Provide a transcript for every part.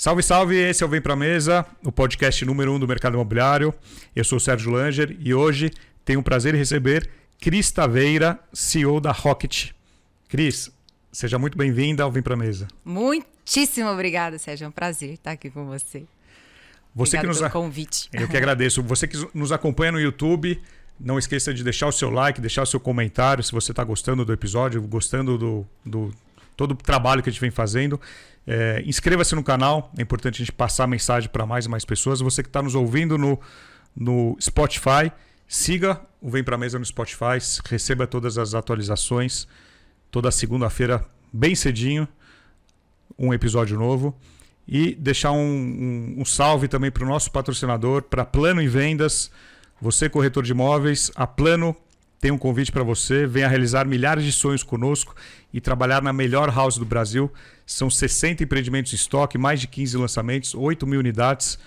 Salve, salve! Esse é o Vem Pra Mesa, o podcast número 1 do mercado imobiliário. Eu sou o Sérgio Langer e hoje tenho o prazer de receber Cris Taveira, CEO da Rocket. Cris, seja muito bem-vinda ao Vem Pra Mesa. Muitíssimo obrigada, Sérgio. É um prazer estar aqui com você. Obrigada pelo convite. Eu que agradeço. Você que nos acompanha no YouTube, não esqueça de deixar o seu like, deixar o seu comentário se você está gostando do episódio, gostando do todo o trabalho que a gente vem fazendo. Inscreva-se no canal, é importante a gente passar a mensagem para mais e mais pessoas. Você que está nos ouvindo no Spotify, siga o Vem Pra Mesa no Spotify, receba todas as atualizações. Toda segunda-feira, bem cedinho, um episódio novo. E deixar um salve também para o nosso patrocinador, para Plano em Vendas. Você, corretor de imóveis, a Plano tem um convite para você. Venha realizar milhares de sonhos conosco e trabalhar na melhor house do Brasil. São 60 empreendimentos em estoque, mais de 15 lançamentos, 8 mil unidades,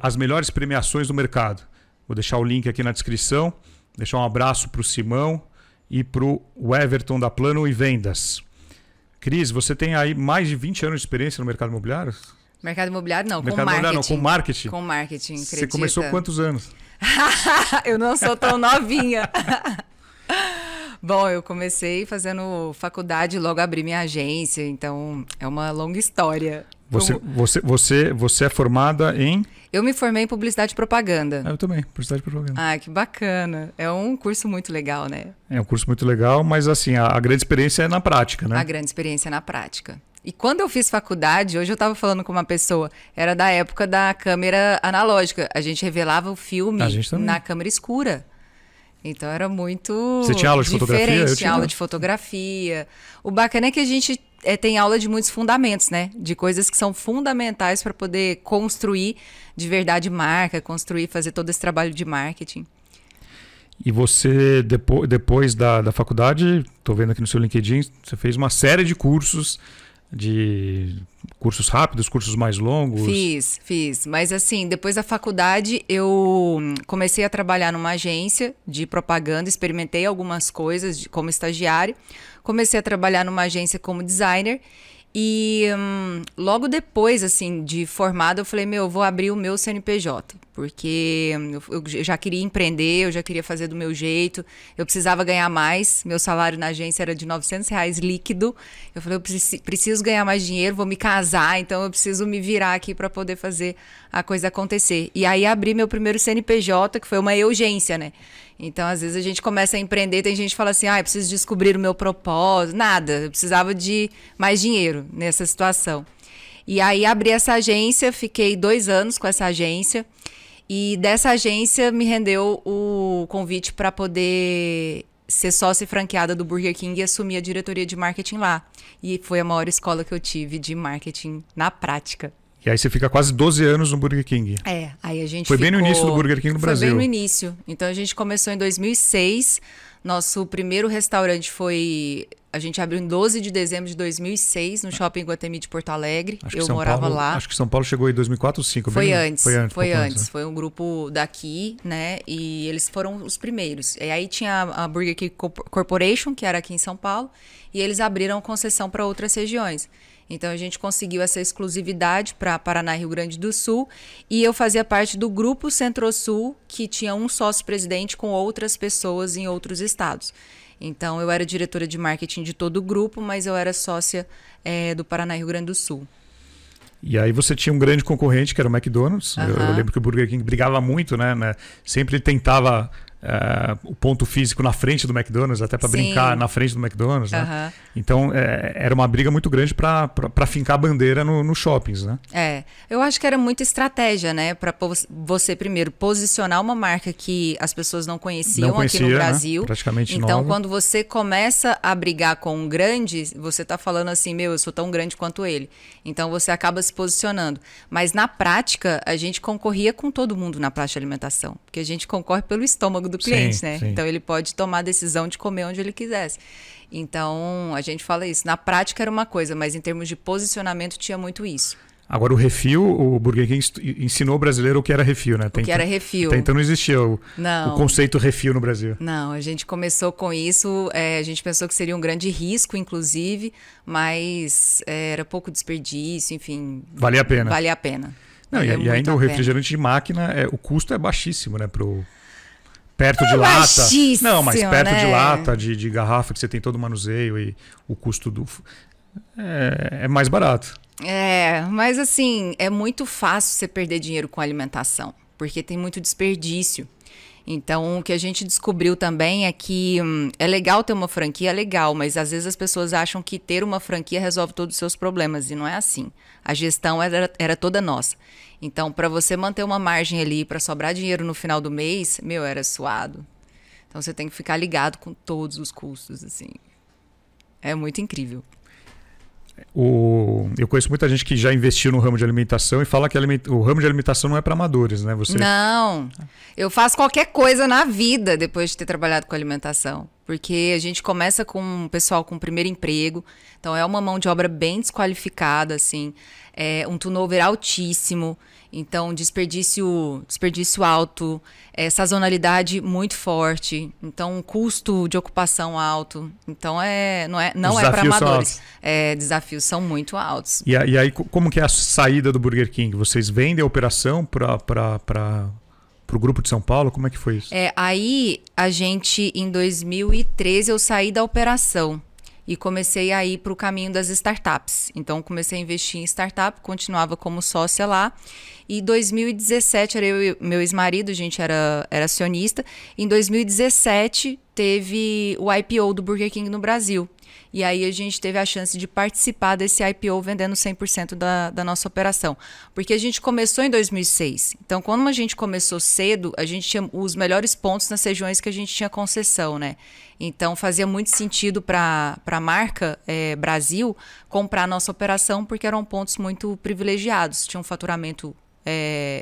as melhores premiações do mercado. Vou deixar o link aqui na descrição. Deixar um abraço para o Simão e para o Everton da Plano e Vendas. Cris, você tem aí mais de 20 anos de experiência no mercado imobiliário? Mercado imobiliário não, mercado com marketing. Não, com marketing? Com marketing, acredita? Você começou com quantos anos? Eu não sou tão novinha. Bom, eu comecei fazendo faculdade, logo abri minha agência, então é uma longa história. Você é formada em? Eu me formei em publicidade e propaganda. Eu também, publicidade e propaganda. Ah, que bacana. É um curso muito legal, né? É um curso muito legal, mas assim, a grande experiência é na prática, né? A grande experiência é na prática. E quando eu fiz faculdade, hoje eu estava falando com uma pessoa, era da época da câmera analógica. A gente revelava o filme na câmera escura. Então era muito Você tinha aula de fotografia? Eu tinha aula de fotografia. O bacana é que a gente tem aula de muitos fundamentos, né? De coisas que são fundamentais para poder construir de verdade marca, fazer todo esse trabalho de marketing. E você, depois da faculdade, estou vendo aqui no seu LinkedIn, você fez uma série de cursos rápidos, cursos mais longos. Fiz. Mas assim, depois da faculdade, eu comecei a trabalhar numa agência de propaganda, experimentei algumas coisas como estagiário. Comecei a trabalhar numa agência como designer. E logo depois, assim, de formada, eu falei, eu vou abrir o meu CNPJ. Porque eu já queria empreender, eu já queria fazer do meu jeito. Eu precisava ganhar mais. Meu salário na agência era de R$900 líquido. Eu falei, eu preciso ganhar mais dinheiro, vou me casar. Então, eu preciso me virar aqui para poder fazer a coisa acontecer. E aí, abri meu primeiro CNPJ, que foi uma urgência, né? Então, às vezes, a gente começa a empreender, tem gente que fala assim, eu preciso descobrir o meu propósito. Nada, eu precisava de mais dinheiro nessa situação. E aí, abri essa agência, fiquei 2 anos com essa agência. E dessa agência me rendeu o convite para poder ser sócia e franqueada do Burger King e assumir a diretoria de marketing lá. E foi a maior escola que eu tive de marketing na prática. E aí você fica quase 12 anos no Burger King. Aí a gente Foi bem no início do Burger King no Brasil. Foi bem no início. Então a gente começou em 2006. Nosso primeiro restaurante a gente abriu em 12 de dezembro de 2006 no Shopping Guatemi de Porto Alegre. Eu morava lá. Acho que São Paulo chegou em 2004 ou 2005. Foi antes. Foi um grupo daqui, né? E eles foram os primeiros. E aí tinha a Burger King Corporation, que era aqui em São Paulo, e eles abriram concessão para outras regiões. Então, a gente conseguiu essa exclusividade para Paraná e Rio Grande do Sul. E eu fazia parte do Grupo Centro-Sul, que tinha um sócio-presidente com outras pessoas em outros estados. Então, eu era diretora de marketing de todo o grupo, mas eu era sócia do Paraná e Rio Grande do Sul. E aí você tinha um grande concorrente, que era o McDonald's. Eu lembro que o Burger King brigava muito, né? Sempre tentava o ponto físico na frente do McDonald's, até para brincar na frente do McDonald's, né? Então era uma briga muito grande para fincar a bandeira nos shoppings, né? Eu acho que era muita estratégia, né? Para você primeiro posicionar uma marca que as pessoas não conheciam aqui no Brasil, né? Praticamente então nova. Quando você começa a brigar com um grande, você tá falando assim, eu sou tão grande quanto ele. Então você acaba se posicionando. Mas na prática, a gente concorria com todo mundo na praça de alimentação, porque a gente concorre pelo estômago do cliente, né? Sim. Então ele pode tomar a decisão de comer onde ele quisesse. Então a gente fala isso. Na prática era uma coisa, mas em termos de posicionamento tinha muito isso. Agora o refil, o Burger King ensinou o brasileiro o que era refil, né? O que era refil. Então não existia o conceito refil no Brasil. Não, a gente começou com isso, a gente pensou que seria um grande risco, inclusive, mas era pouco desperdício, enfim. Valia a pena. Valia a pena. Não, e ainda o refrigerante de máquina, o custo é baixíssimo, né? Perto de lata. Não, mas perto de lata, de garrafa, que você tem todo o manuseio e o custo é mais barato. Mas assim, é muito fácil você perder dinheiro com alimentação, porque tem muito desperdício. Então, o que a gente descobriu também é que é legal ter uma franquia, é legal, mas às vezes as pessoas acham que ter uma franquia resolve todos os seus problemas, e não é assim. A gestão era toda nossa. Então, para você manter uma margem ali, para sobrar dinheiro no final do mês, era suado. Então, você tem que ficar ligado com todos os custos, assim. É muito incrível. Eu conheço muita gente que já investiu no ramo de alimentação e fala que o ramo de alimentação não é para amadores, né? Não, eu faço qualquer coisa na vida depois de ter trabalhado com alimentação, porque a gente começa com o pessoal com o primeiro emprego, então é uma mão de obra bem desqualificada, assim, um turnover altíssimo, então desperdício alto, sazonalidade muito forte, então custo de ocupação alto, então não é para amadores, desafios são muito altos. E aí como que é a saída do Burger King? Vocês vendem a operação para o grupo de São Paulo? Como é que foi isso? Aí a gente, em 2013, eu saí da operação e comecei a ir para o caminho das startups. Então, comecei a investir em startup, continuava como sócia lá. E em 2017, era eu e meu ex-marido, a gente era acionista. Em 2017, teve o IPO do Burger King no Brasil. E aí a gente teve a chance de participar desse IPO vendendo 100% da nossa operação. Porque a gente começou em 2006. Então, quando a gente começou cedo, a gente tinha os melhores pontos nas regiões que a gente tinha concessão, né? Então, fazia muito sentido para a marca Brasil comprar a nossa operação, porque eram pontos muito privilegiados. Tinha um faturamento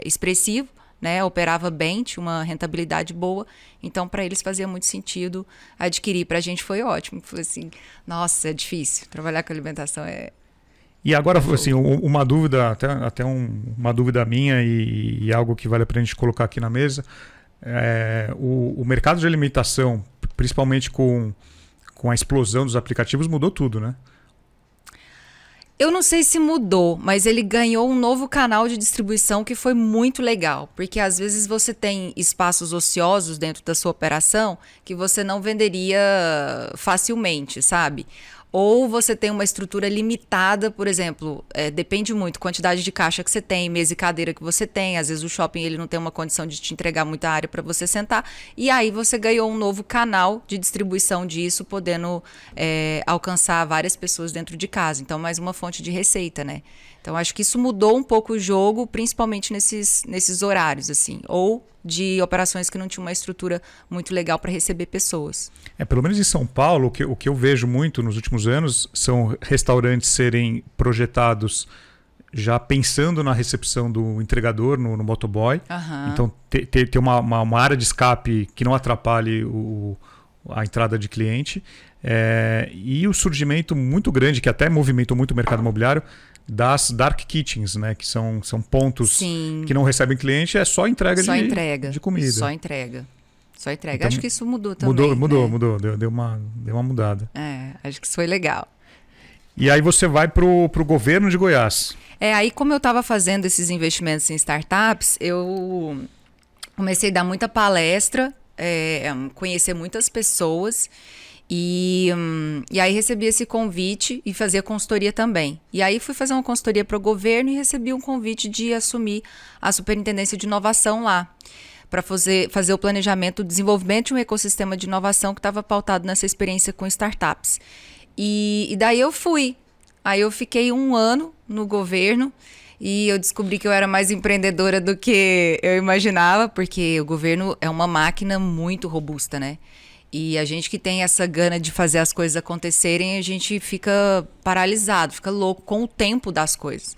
expressivo, né? Operava bem, tinha uma rentabilidade boa. Então, para eles fazia muito sentido adquirir. Para a gente foi ótimo. Foi assim, nossa, é difícil. Trabalhar com alimentação E agora, assim, uma dúvida, até uma dúvida minha e algo que vale a pena a gente colocar aqui na mesa. O mercado de alimentação, principalmente com a explosão dos aplicativos, mudou tudo, né? Eu não sei se mudou, mas ele ganhou um novo canal de distribuição que foi muito legal. Porque às vezes você tem espaços ociosos dentro da sua operação que você não venderia facilmente, sabe? Ou você tem uma estrutura limitada, por exemplo, depende muito, quantidade de caixa que você tem, mesa e cadeira que você tem. Às vezes o shopping ele não tem uma condição de te entregar muita área para você sentar. E aí você ganhou um novo canal de distribuição disso, podendo alcançar várias pessoas dentro de casa. Então, mais uma fonte de receita, né? Então, acho que isso mudou um pouco o jogo, principalmente nesses horários, assim. Ou de operações que não tinham uma estrutura muito legal para receber pessoas. Pelo menos em São Paulo, o que eu vejo muito nos últimos anos são restaurantes serem projetados já pensando na recepção do entregador, no motoboy. Uhum. Então, ter uma área de escape que não atrapalhe a entrada de cliente. E o surgimento muito grande, que até movimentou muito o mercado imobiliário, das dark kitchens, né? Que são pontos Sim. que não recebem cliente, é só entrega de comida. Só entrega. Então, acho que isso mudou também. Mudou. Deu uma mudada. Acho que isso foi legal. E aí você vai pro governo de Goiás. Aí como eu estava fazendo esses investimentos em startups, eu comecei a dar muita palestra, conhecer muitas pessoas. E aí recebi esse convite e fazia consultoria também. E aí fui fazer uma consultoria para o governo e recebi um convite de assumir a superintendência de inovação lá, para fazer o planejamento, o desenvolvimento de um ecossistema de inovação que estava pautado nessa experiência com startups. E daí eu fui. Aí eu fiquei 1 ano no governo e eu descobri que eu era mais empreendedora do que eu imaginava, porque o governo é uma máquina muito robusta, né? E a gente que tem essa gana de fazer as coisas acontecerem, a gente fica paralisado, fica louco com o tempo das coisas.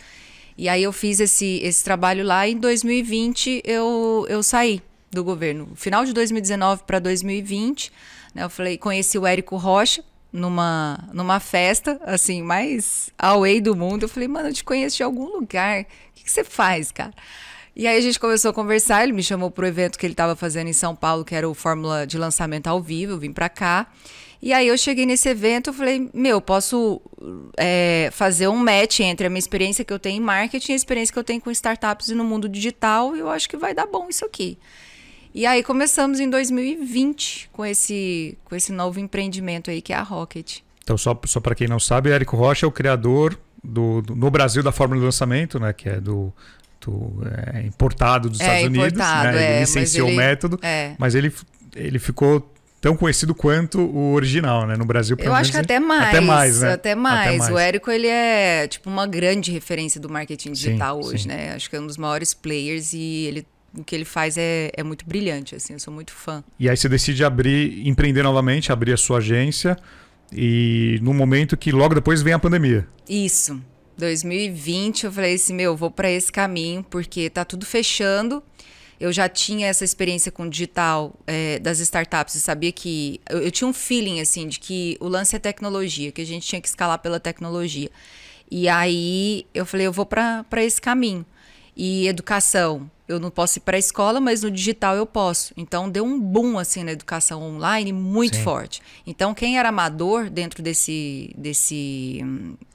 E aí eu fiz esse trabalho lá e em 2020 eu saí do governo. Final de 2019 para 2020, né, conheci o Érico Rocha, numa festa, assim, mais away do mundo. Eu falei, mano, eu te conheço de algum lugar. O que você faz, cara? E aí a gente começou a conversar, ele me chamou pro evento que ele estava fazendo em São Paulo, que era o Fórmula de Lançamento ao Vivo, eu vim pra cá. E aí eu cheguei nesse evento, eu falei, posso fazer um match entre a minha experiência que eu tenho em marketing e a experiência que eu tenho com startups e no mundo digital, e eu acho que vai dar bom isso aqui. E aí começamos em 2020 com esse novo empreendimento aí, que é a Rocket. Então, só para quem não sabe, Érico Rocha é o criador no Brasil da fórmula de lançamento, né? Que é importado dos Estados Unidos. Né? Ele licenciou o método, mas ele ficou tão conhecido quanto o original, né? No Brasil, eu acho que até mais. Até mais. O Érico, ele é tipo uma grande referência do marketing digital hoje, né? Acho que é um dos maiores players e o que ele faz é muito brilhante, assim, eu sou muito fã. E aí você decide empreender novamente, abrir a sua agência, e no momento que logo depois vem a pandemia. Isso. 2020 eu falei assim, vou para esse caminho, porque tá tudo fechando. Eu já tinha essa experiência com o digital das startups, eu sabia que... Eu tinha um feeling, assim, de que o lance é tecnologia, que a gente tinha que escalar pela tecnologia. E aí eu falei, eu vou para esse caminho. E educação, eu não posso ir para a escola, mas no digital eu posso. Então deu um boom assim na educação online muito forte. Então quem era amador dentro desse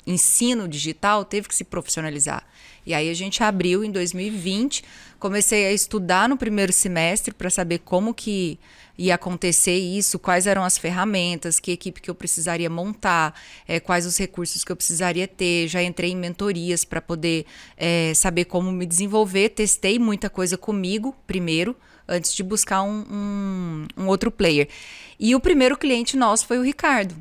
ensino digital teve que se profissionalizar. E aí a gente abriu em 2020, comecei a estudar no primeiro semestre para saber como que ia acontecer isso, quais eram as ferramentas, que equipe que eu precisaria montar, quais os recursos que eu precisaria ter. Já entrei em mentorias para poder saber como me desenvolver. Testei muita coisa comigo primeiro, antes de buscar um outro player. E o primeiro cliente nosso foi o Ricardo.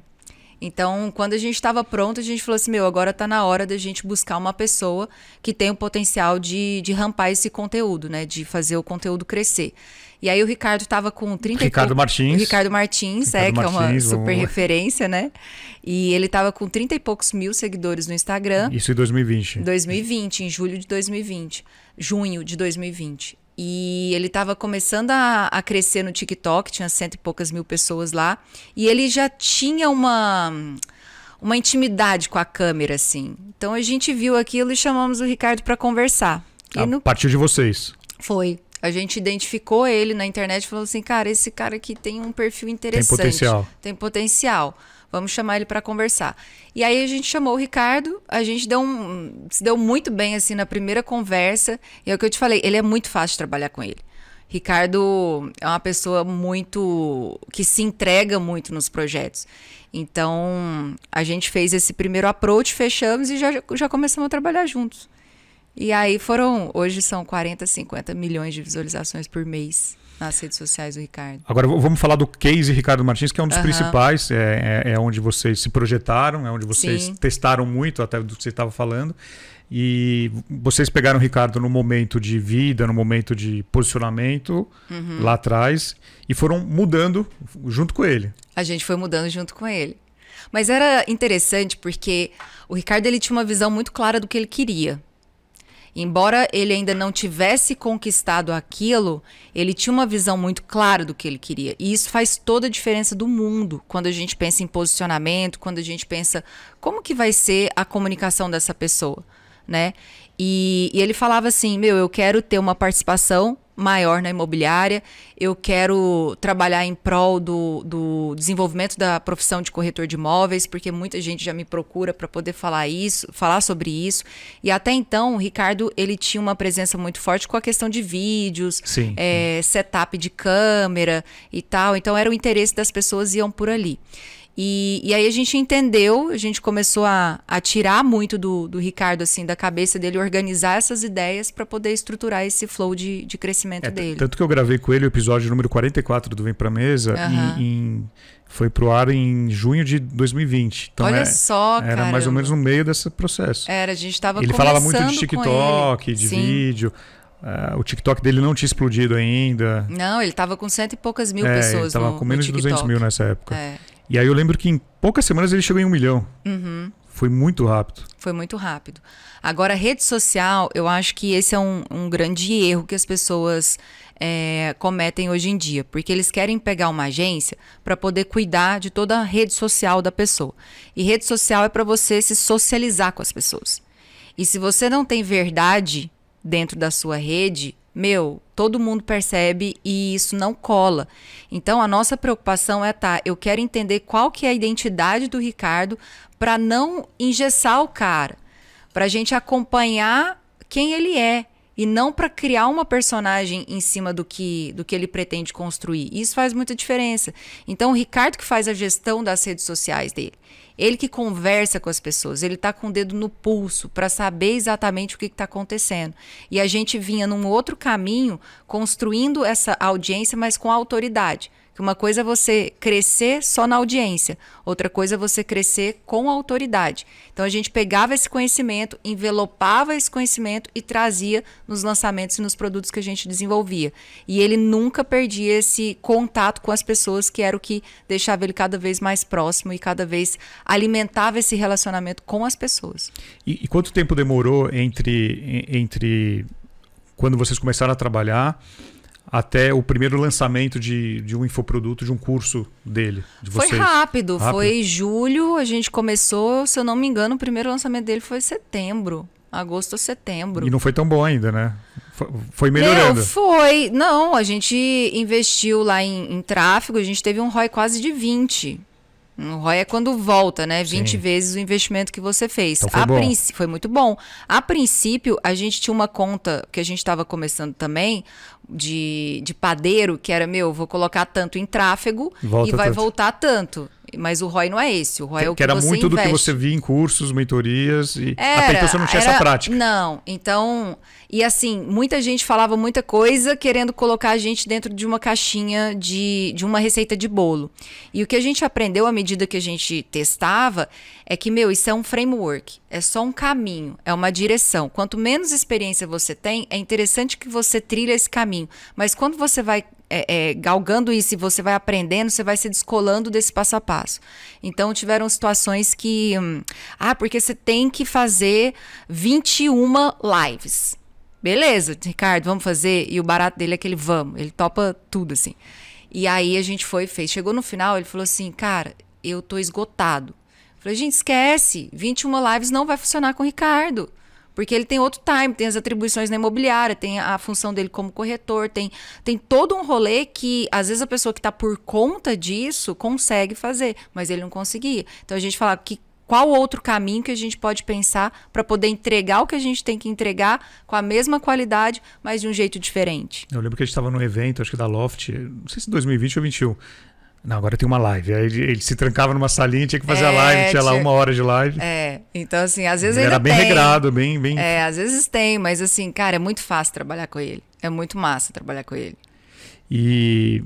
Então, quando a gente estava pronto, a gente falou assim, agora está na hora da gente buscar uma pessoa que tem o potencial de rampar esse conteúdo, né? De fazer o conteúdo crescer. E aí o Ricardo estava com 30 Ricardo Martins. Ricardo Martins, que é uma super referência, né? E ele estava com 30 e poucos mil seguidores no Instagram. Isso em 2020. 2020, em julho de 2020. Junho de 2020. E ele estava começando a crescer no TikTok, tinha 100 e poucas mil pessoas lá. E ele já tinha uma intimidade com a câmera, assim. Então a gente viu aquilo e chamamos o Ricardo para conversar. Partiu de vocês. Foi. A gente identificou ele na internet e falou assim, cara, esse cara aqui tem um perfil interessante. Tem potencial. Vamos chamar ele para conversar. E aí a gente chamou o Ricardo, a gente se deu muito bem assim na primeira conversa. E é o que eu te falei, ele é muito fácil de trabalhar com ele. Ricardo é uma pessoa que se entrega muito nos projetos. Então, a gente fez esse primeiro approach, fechamos e já começamos a trabalhar juntos. E aí hoje são 40, 50 milhões de visualizações por mês nas redes sociais do Ricardo. Agora vamos falar do case Ricardo Martins, que é um dos principais, é onde vocês se projetaram, é onde vocês testaram muito, até do que você estava falando. E vocês pegaram o Ricardo no momento de vida, no momento de posicionamento, lá atrás, e foram mudando junto com ele. A gente foi mudando junto com ele. Mas era interessante porque o Ricardo ele tinha uma visão muito clara do que ele queria. Embora ele ainda não tivesse conquistado aquilo, ele tinha uma visão muito clara do que ele queria. E isso faz toda a diferença do mundo quando a gente pensa em posicionamento, quando a gente pensa como que vai ser a comunicação dessa pessoa, né? E ele falava assim, eu quero ter uma participação maior na imobiliária, eu quero trabalhar em prol do desenvolvimento da profissão de corretor de imóveis, porque muita gente já me procura para poder falar sobre isso. E até então, o Ricardo, ele tinha uma presença muito forte com a questão de vídeos, setup de câmera e tal. Então, era o interesse das pessoas, iam por ali. E aí a gente entendeu, a gente começou a tirar muito do Ricardo, assim, da cabeça dele, organizar essas ideias para poder estruturar esse flow de crescimento dele. Tanto que eu gravei com ele o episódio número 44 do Vem Pra Mesa, foi pro ar em junho de 2020. Então olha só, cara. Era mais ou menos no meio desse processo. A gente estava começando. Ele falava muito de TikTok, de vídeo. O TikTok dele não tinha explodido ainda. Não, ele estava com 100 e poucas mil pessoas no TikTok. Ele estava com menos de 200 mil nessa época. E aí eu lembro que em poucas semanas ele chegou em 1 milhão. Foi muito rápido. Foi muito rápido. Agora, rede social, eu acho que esse é um grande erro que as pessoas cometem hoje em dia, porque eles querem pegar uma agência para poder cuidar de toda a rede social da pessoa. E rede social é para você se socializar com as pessoas. E se você não tem verdade dentro da sua rede, todo mundo percebe e isso não cola. Então, a nossa preocupação é eu quero entender qual que é a identidade do Ricardo para não engessar o cara, para a gente acompanhar quem ele é e não para criar uma personagem em cima do que ele pretende construir. Isso faz muita diferença. Então, o Ricardo que faz a gestão das redes sociais dele, ele que conversa com as pessoas, ele está com o dedo no pulso para saber exatamente o que está acontecendo. E a gente vinha num outro caminho, construindo essa audiência, mas com autoridade. Que uma coisa é você crescer só na audiência, outra coisa é você crescer com autoridade. Então a gente pegava esse conhecimento, envelopava esse conhecimento e trazia nos lançamentos e nos produtos que a gente desenvolvia. E ele nunca perdia esse contato com as pessoas, que era o que deixava ele cada vez mais próximo e cada vez alimentava esse relacionamento com as pessoas. E quanto tempo demorou entre quando vocês começaram a trabalhar até o primeiro lançamento de um infoproduto, de um curso dele, de vocês? Foi rápido, foi julho, a gente começou, se eu não me engano, o primeiro lançamento dele foi setembro, agosto ou setembro. E não foi tão bom ainda, né? Foi melhorando. Foi. Não, a gente investiu lá em tráfego, a gente teve um ROI quase de 20. O ROI é quando volta, né? 20 vezes o investimento que você fez. Então foi bom. Foi muito bom. A princípio, a gente tinha uma conta que a gente estava começando também, de padeiro, que era, vou colocar tanto em tráfego e vai voltar tanto. Mas o ROI não é esse. O ROI é o que era você muito investe. do que você via em cursos, mentorias. Até então você não tinha essa prática. Não. Então, e assim, muita gente falava muita coisa querendo colocar a gente dentro de uma caixinha de uma receita de bolo. E o que a gente aprendeu à medida que a gente testava é que, isso é um framework. É só um caminho, é uma direção. Quanto menos experiência você tem, é interessante que você trilhe esse caminho. Mas quando você vai galgando isso e você vai aprendendo, você vai se descolando desse passo a passo. Então, tiveram situações que... porque você tem que fazer 21 lives. Beleza, Ricardo, vamos fazer? E o barato dele é que ele topa tudo, assim. E aí, a gente fez. Chegou no final, ele falou assim, cara, eu tô esgotado. Eu falei, gente, esquece, 21 lives não vai funcionar com o Ricardo. Porque ele tem outro time, tem as atribuições na imobiliária, tem a função dele como corretor, tem todo um rolê que, às vezes, a pessoa que está por conta disso consegue fazer, mas ele não conseguia. Então, a gente falava qual outro caminho que a gente pode pensar para poder entregar o que a gente tem que entregar com a mesma qualidade, mas de um jeito diferente. Eu lembro que a gente estava num evento, acho que da Loft, não sei se 2020 ou 2021. Não, agora tem uma live. Aí ele se trancava numa salinha, tinha que fazer a live, tinha lá 1 hora de live. Então assim, às vezes ele era bem regrado, bem... às vezes tem, mas assim, cara, é muito fácil trabalhar com ele. É muito massa trabalhar com ele. E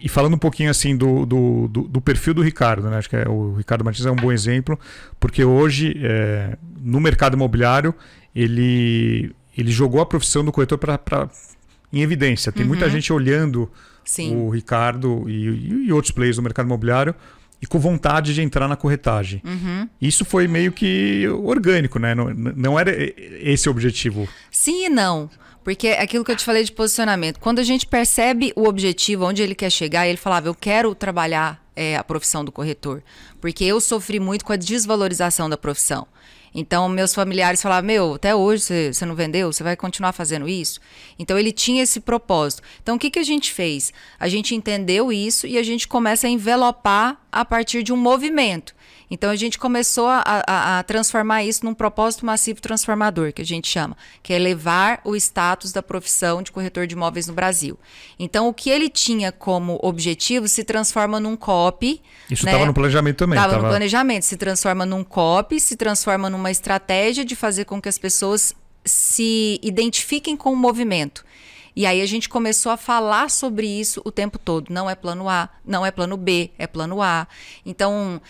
falando um pouquinho assim do perfil do Ricardo, né? Acho que o Ricardo Martins é um bom exemplo, porque hoje, no mercado imobiliário, ele jogou a profissão do corretor em evidência. Tem muita gente olhando... Sim. O Ricardo e outros players do mercado imobiliário e com vontade de entrar na corretagem. Isso foi meio que orgânico, né? Não era esse o objetivo. Sim e não. Porque é aquilo que eu te falei de posicionamento. Quando a gente percebe o objetivo, onde ele quer chegar, ele falava, eu quero trabalhar a profissão do corretor. Porque eu sofri muito com a desvalorização da profissão. Então, meus familiares falavam, até hoje você não vendeu? Você vai continuar fazendo isso? Então, ele tinha esse propósito. Então, o que a gente fez? A gente entendeu isso e a gente começa a envelopar a partir de um movimento. Então, a gente começou a transformar isso num propósito massivo transformador, que a gente chama, que é elevar o status da profissão de corretor de imóveis no Brasil. Então, o que ele tinha como objetivo se transforma num copy. Isso estava no planejamento também. Estava no planejamento, se transforma num copy, se transforma numa estratégia de fazer com que as pessoas se identifiquem com o movimento. E aí a gente começou a falar sobre isso o tempo todo. Não é plano A, não é plano B, é plano A. Então,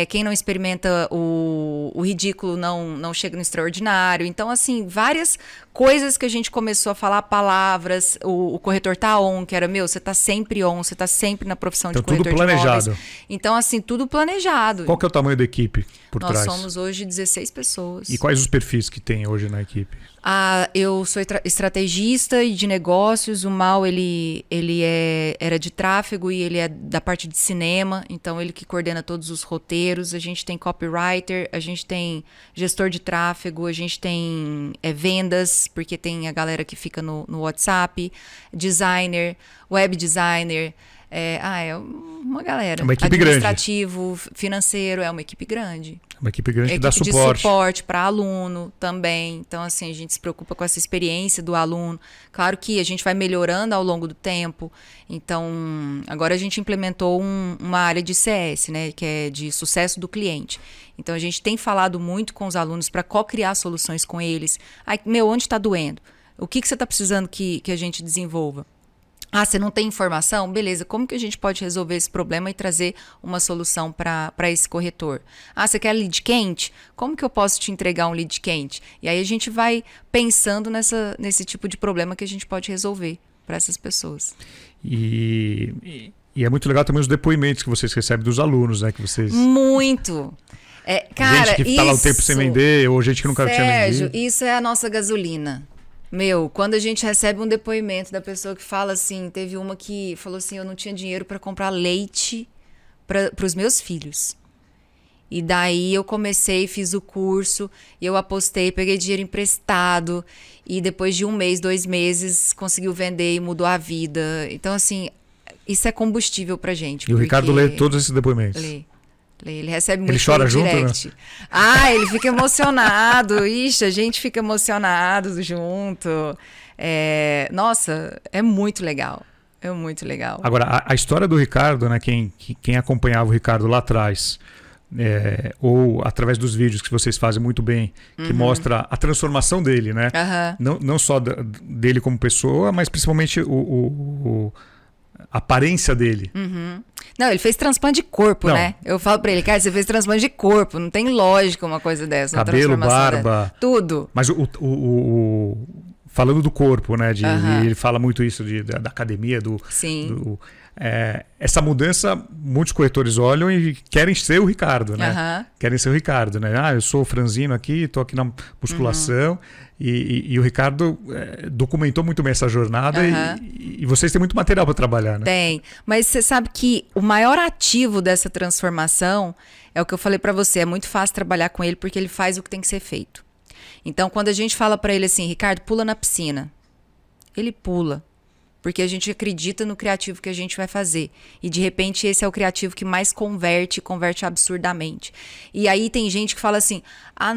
quem não experimenta o ridículo não chega no extraordinário. Então, assim, várias coisas que a gente começou a falar, palavras, o corretor tá on, que era, você tá sempre on, você tá sempre na profissão de corretor tudo planejado. de imóveis. Então, assim, tudo planejado. Qual que é o tamanho da equipe por trás? Nós somos hoje 16 pessoas. E quais os perfis que tem hoje na equipe? Eu sou estrategista de negócios, o Mal era de tráfego e ele é da parte de cinema, então ele que coordena todos os roteiros. A gente tem copywriter, a gente tem gestor de tráfego, a gente tem vendas, porque tem a galera que fica no WhatsApp, designer, web designer. É uma galera. Uma equipe administrativo, grande. Financeiro, é uma equipe grande. Uma equipe grande que dá suporte. De suporte para aluno também. Então, assim, a gente se preocupa com essa experiência do aluno. Claro que a gente vai melhorando ao longo do tempo. Então, agora a gente implementou uma área de CS, né? Que é de sucesso do cliente. Então, a gente tem falado muito com os alunos para co-criar soluções com eles. Onde está doendo? O que você está precisando que a gente desenvolva? Você não tem informação? Beleza, como que a gente pode resolver esse problema e trazer uma solução para esse corretor? Você quer lead quente? Como que eu posso te entregar um lead quente? E aí a gente vai pensando nesse tipo de problema que a gente pode resolver para essas pessoas. E é muito legal também os depoimentos que vocês recebem dos alunos, né? Que vocês... Muito! Cara, gente que está lá o tempo sem vender, ou gente que nunca tinha vendido. Sérgio, isso é a nossa gasolina. Quando a gente recebe um depoimento da pessoa que fala assim, teve uma que falou assim, eu não tinha dinheiro para comprar leite para os meus filhos. E daí eu comecei, fiz o curso, eu apostei, peguei dinheiro emprestado e depois de 1 mês, 2 meses, conseguiu vender e mudou a vida. Então, assim, isso é combustível pra gente. E o Ricardo lê todos esses depoimentos? Lê. Ele recebe muito. Ele chora junto, direct. Né? Ele fica emocionado. Ixi, a gente fica emocionado junto. Nossa, é muito legal. É muito legal. Agora, a história do Ricardo, né? Quem acompanhava o Ricardo lá atrás, ou através dos vídeos que vocês fazem muito bem, que mostra a transformação dele, né? Não só dele como pessoa, mas principalmente a aparência dele. Não, ele fez transplante de corpo, né? Eu falo pra ele, cara, você fez transplante de corpo, não tem lógica uma coisa dessa. Cabelo, barba. Dessa. Tudo. Mas falando do corpo, né? Ele fala muito isso da academia, Sim. Essa mudança, muitos corretores olham e querem ser o Ricardo, né? Querem ser o Ricardo, né? Eu sou o franzino aqui, estou aqui na musculação. E o Ricardo documentou muito bem essa jornada e vocês têm muito material para trabalhar, né? Tem, mas você sabe que o maior ativo dessa transformação é o que eu falei para você, é muito fácil trabalhar com ele porque ele faz o que tem que ser feito. Então, quando a gente fala para ele assim, Ricardo, pula na piscina, ele pula. Porque a gente acredita no criativo que a gente vai fazer. E, de repente, esse é o criativo que mais converte absurdamente. E aí tem gente que fala assim,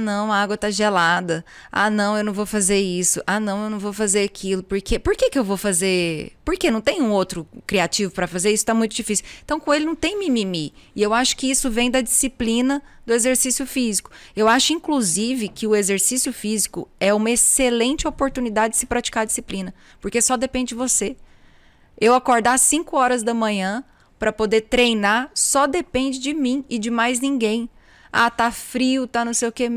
não, a água tá gelada. Não, eu não vou fazer isso. Não, eu não vou fazer aquilo. Por quê? Por que eu vou fazer? Por quê? Não tem um outro criativo para fazer? Isso tá muito difícil. Então, com ele não tem mimimi. E eu acho que isso vem da disciplina do exercício físico. Eu acho, inclusive, que o exercício físico é uma excelente oportunidade de se praticar a disciplina, porque só depende de você. Eu acordar às 5 horas da manhã para poder treinar só depende de mim e de mais ninguém. Tá frio, tá não sei o quê,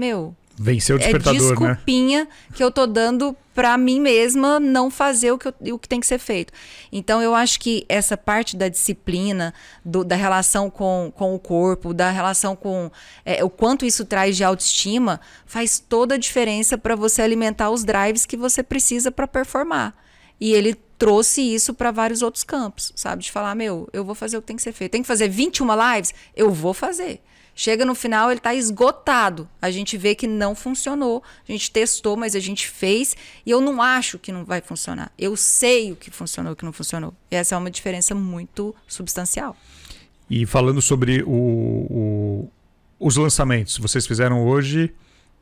Venceu o despertador, né? É desculpinha que eu tô dando para mim mesma não fazer o que tem que ser feito. Então, eu acho que essa parte da disciplina, da relação com o corpo, da relação com o quanto isso traz de autoestima, faz toda a diferença para você alimentar os drives que você precisa para performar. E ele trouxe isso para vários outros campos, sabe? De falar, eu vou fazer o que tem que ser feito. Tem que fazer 21 lives? Eu vou fazer. Chega no final, ele está esgotado. A gente vê que não funcionou. A gente testou, mas a gente fez. E eu não acho que não vai funcionar. Eu sei o que funcionou e o que não funcionou. E essa é uma diferença muito substancial. E falando sobre os lançamentos, vocês fizeram hoje,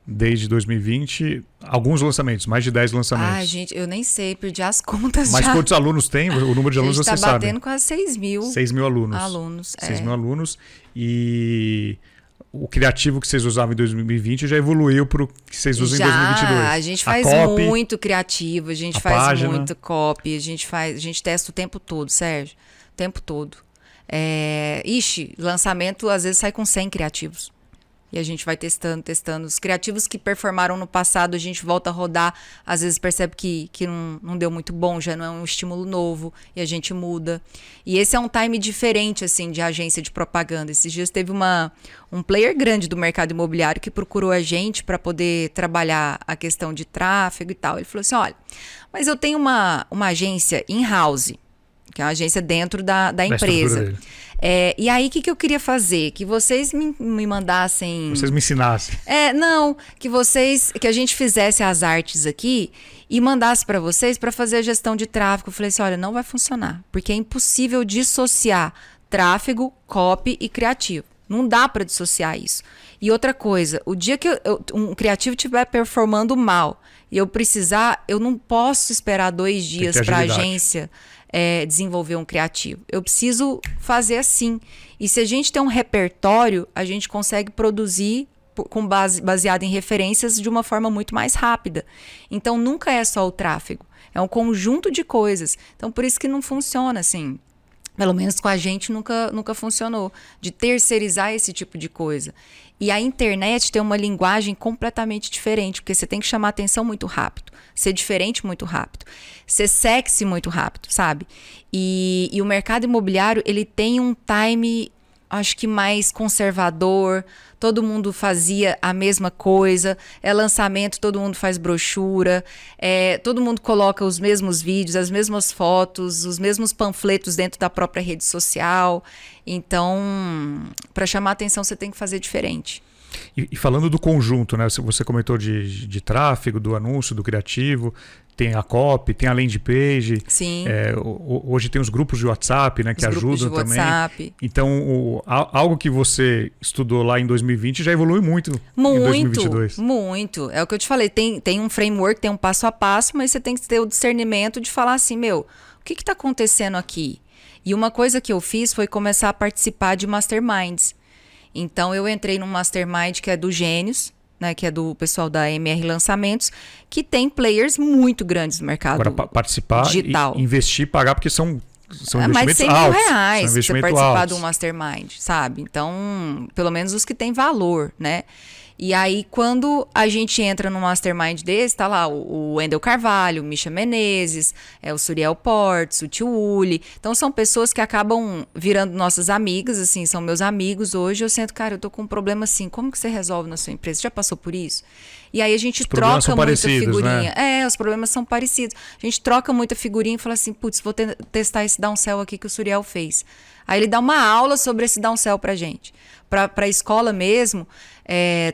desde 2020, alguns lançamentos, mais de 10 lançamentos. Gente, eu nem sei, perdi as contas Mas já. quantos alunos tem? O número de alunos você sabe. A gente está batendo quase 6 mil. 6 mil alunos. 6 mil alunos. E o criativo que vocês usavam em 2020 já evoluiu para o que vocês usam em 2022. A gente faz muito criativo, a gente faz página. Muito copy, a gente testa o tempo todo, Sérgio. O tempo todo. Lançamento às vezes sai com 100 criativos. E a gente vai testando. Os criativos que performaram no passado, a gente volta a rodar. Às vezes percebe que não deu muito bom, já não é um estímulo novo. E a gente muda. E esse é um time diferente, assim, de agência de propaganda. Esses dias teve um player grande do mercado imobiliário que procurou a gente para poder trabalhar a questão de tráfego e tal. Ele falou assim, olha, mas eu tenho uma agência in-house, que é uma agência dentro da empresa. E aí, o que eu queria fazer? Que vocês me mandassem... Vocês me ensinassem. Não, que a gente fizesse as artes aqui e mandasse para vocês para fazer a gestão de tráfego. Eu falei assim, olha, não vai funcionar, porque é impossível dissociar tráfego, copy e criativo. Não dá para dissociar isso. E outra coisa, o dia que um criativo estiver performando mal e eu precisar, eu não posso esperar 2 dias para a agência desenvolver um criativo. Eu preciso fazer assim. E se a gente tem um repertório, a gente consegue produzir baseado em referências de uma forma muito mais rápida. Então, nunca é só o tráfego. É um conjunto de coisas. Então, por isso que não funciona assim. Pelo menos com a gente nunca funcionou, de terceirizar esse tipo de coisa. E a internet tem uma linguagem completamente diferente, porque você tem que chamar atenção muito rápido, ser diferente muito rápido, ser sexy muito rápido, sabe? E o mercado imobiliário, ele tem um time, acho que mais conservador, todo mundo fazia a mesma coisa, lançamento, todo mundo faz brochura, todo mundo coloca os mesmos vídeos, as mesmas fotos, os mesmos panfletos dentro da própria rede social. Então, para chamar atenção, você tem que fazer diferente. E falando do conjunto, né? Você comentou de tráfego, do anúncio, do criativo, tem a copy, tem a landing page. Sim. Hoje tem os grupos de WhatsApp, né, que ajudam também. WhatsApp. Então, algo que você estudou lá em 2020 já evolui muito em 2022. Muito. É o que eu te falei. Tem um framework, tem um passo a passo, mas você tem que ter o discernimento de falar assim, o que está acontecendo aqui? E uma coisa que eu fiz foi começar a participar de masterminds. Então, eu entrei num mastermind que é do Gênios, né, que é do pessoal da MR Lançamentos, que tem players muito grandes no mercado digital. Agora, participar e investir, pagar, porque são investimentos mais de 100 altos. mil reais você participar de um mastermind, sabe? Então, pelo menos os que têm valor, né? E aí, quando a gente entra num mastermind desse, tá lá o Wendel Carvalho, o Misha Menezes, o Suriel Portes, o Tio Uli. Então, são pessoas que acabam virando nossas amigas, assim, são meus amigos hoje. Eu sinto, cara, eu tô com um problema assim, como que você resolve na sua empresa? Você já passou por isso? E aí a gente troca muita figurinha. Né? Os problemas são parecidos. A gente troca muita figurinha e fala assim, putz, vou testar esse downsell aqui que o Suriel fez. Aí ele dá uma aula sobre esse downsell pra gente. Pra a escola mesmo,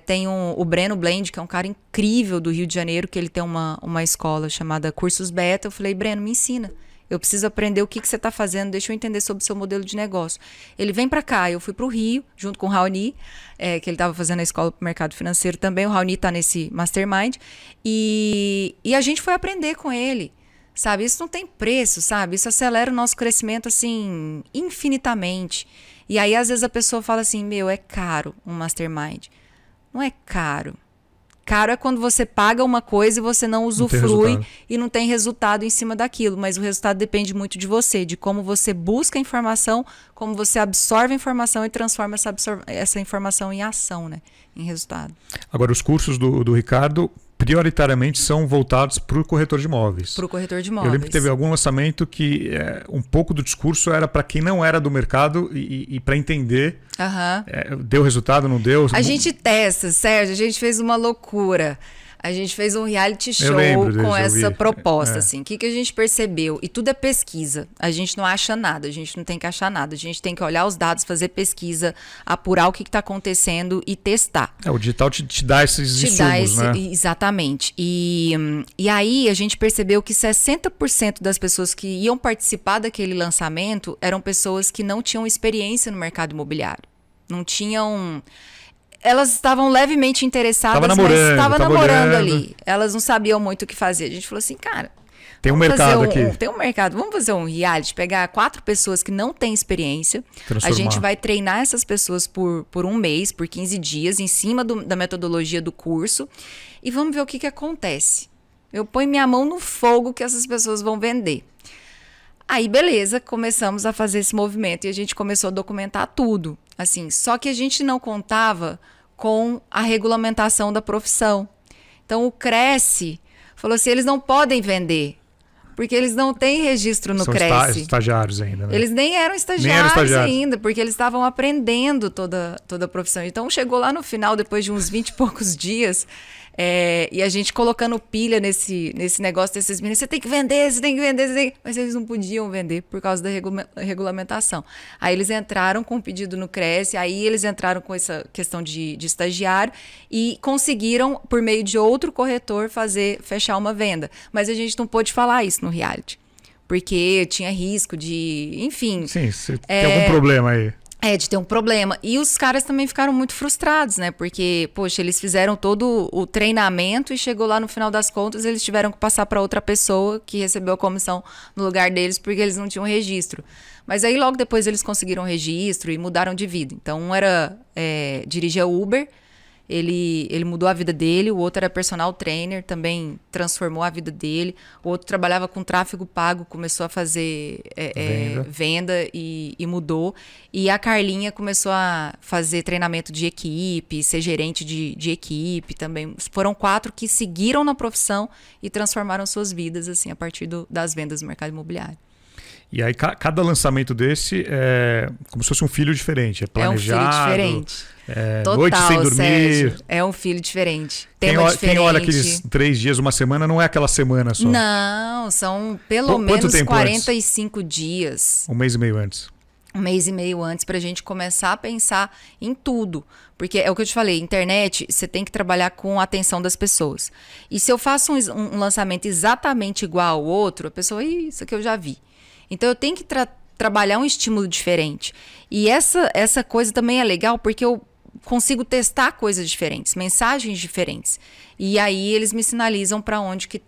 tem o Breno Blend, que é um cara incrível do Rio de Janeiro, que ele tem uma escola chamada Cursos Beta. Eu falei, Breno, me ensina. Eu preciso aprender o que você está fazendo, deixa eu entender sobre o seu modelo de negócio. Ele vem para cá, eu fui para o Rio, junto com o Raoni, que ele estava fazendo a escola para o mercado financeiro também. O Raoni está nesse mastermind. E a gente foi aprender com ele. Sabe, isso não tem preço, sabe? Isso acelera o nosso crescimento, assim, infinitamente. E aí, às vezes, a pessoa fala assim, é caro um mastermind. Não é caro. Caro é quando você paga uma coisa e você não usufrui e não tem resultado em cima daquilo. Mas o resultado depende muito de você, de como você busca a informação, como você absorve a informação e transforma essa informação em ação, né? Em resultado. Agora, os cursos do Ricardo prioritariamente são voltados para o corretor de imóveis. Para o corretor de imóveis. Eu lembro que teve algum lançamento que um pouco do discurso era para quem não era do mercado e para entender. Deu resultado, não deu? A gente testa, Sérgio, a gente fez uma loucura. A gente fez um reality show com essa proposta, assim. O que a gente percebeu? E tudo é pesquisa. A gente não acha nada, a gente não tem que achar nada. A gente tem que olhar os dados, fazer pesquisa, apurar o que está acontecendo e testar. O digital te dá esses insumos, né? Exatamente. E aí a gente percebeu que 60% das pessoas que iam participar daquele lançamento eram pessoas que não tinham experiência no mercado imobiliário. Não tinham... Elas estavam levemente interessadas, mas estavam namorando ali. Elas não sabiam muito o que fazer. A gente falou assim, cara... Tem um mercado aqui. Tem um mercado. Vamos fazer um reality, pegar 4 pessoas que não têm experiência. A gente vai treinar essas pessoas por 1 mês, por 15 dias, em cima da metodologia do curso. E vamos ver o que acontece. Eu ponho minha mão no fogo que essas pessoas vão vender. Aí, beleza, começamos a fazer esse movimento e a gente começou a documentar tudo. Assim, só que a gente não contava com a regulamentação da profissão. Então, o Cresce falou assim, eles não podem vender, porque eles não têm registro no Cresce. Estagiários ainda, né? Eles nem eram estagiários ainda, porque eles estavam aprendendo toda a profissão. Então, chegou lá no final, depois de uns 20 e poucos dias, e a gente colocando pilha nesse negócio desses meninos, você tem que vender, você tem que vender, mas eles não podiam vender por causa da regulamentação. Aí eles entraram com o pedido no Cresce, aí eles entraram com essa questão de estagiário e conseguiram, por meio de outro corretor, fechar uma venda. Mas a gente não pôde falar isso no reality, porque tinha risco de, enfim... Sim, tem algum problema aí. De ter um problema. E os caras também ficaram muito frustrados, né? Porque, poxa, eles fizeram todo o treinamento e chegou lá no final das contas, eles tiveram que passar para outra pessoa que recebeu a comissão no lugar deles porque eles não tinham registro. Mas aí logo depois eles conseguiram registro e mudaram de vida. Então um era dirigia Uber, ele mudou a vida dele, o outro era personal trainer, também transformou a vida dele, o outro trabalhava com tráfego pago, começou a fazer venda e mudou, e a Carlinha começou a fazer treinamento de equipe, ser gerente de equipe também. Foram 4 que seguiram na profissão e transformaram suas vidas assim a partir das vendas do mercado imobiliário. E aí cada lançamento desse é como se fosse um filho diferente, é planejado. É um filho diferente. Total, noite sem dormir. Sérgio, é um filho diferente. Quem olha aqueles 3 dias, uma semana, não é aquela semana só. Não, são pelo menos 45 dias. Um mês e meio antes. Um mês e meio antes pra gente começar a pensar em tudo. Porque é o que eu te falei, internet, você tem que trabalhar com a atenção das pessoas. E se eu faço um lançamento exatamente igual ao outro, a pessoa, isso aqui eu já vi. Então, eu tenho que trabalhar um estímulo diferente. E essa coisa também é legal porque eu consigo testar coisas diferentes, mensagens diferentes. E aí, eles me sinalizam para onde que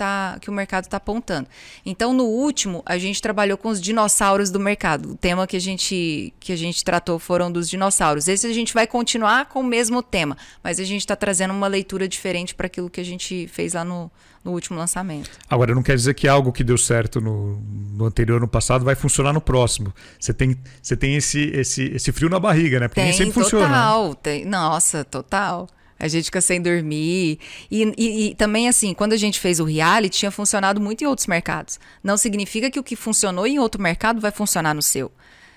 o mercado está apontando. Então, no último, a gente trabalhou com os dinossauros do mercado. O tema que a gente tratou foram dos dinossauros. Esse a gente vai continuar com o mesmo tema, mas a gente está trazendo uma leitura diferente para aquilo que a gente fez lá no último lançamento. Agora, não quer dizer que algo que deu certo no anterior, no passado, vai funcionar no próximo. Você tem esse frio na barriga, né? Porque nem sempre funciona. Total. Nossa, total. A gente fica sem dormir. E também, assim, quando a gente fez o reality, tinha funcionado muito em outros mercados. Não significa que o que funcionou em outro mercado vai funcionar no seu.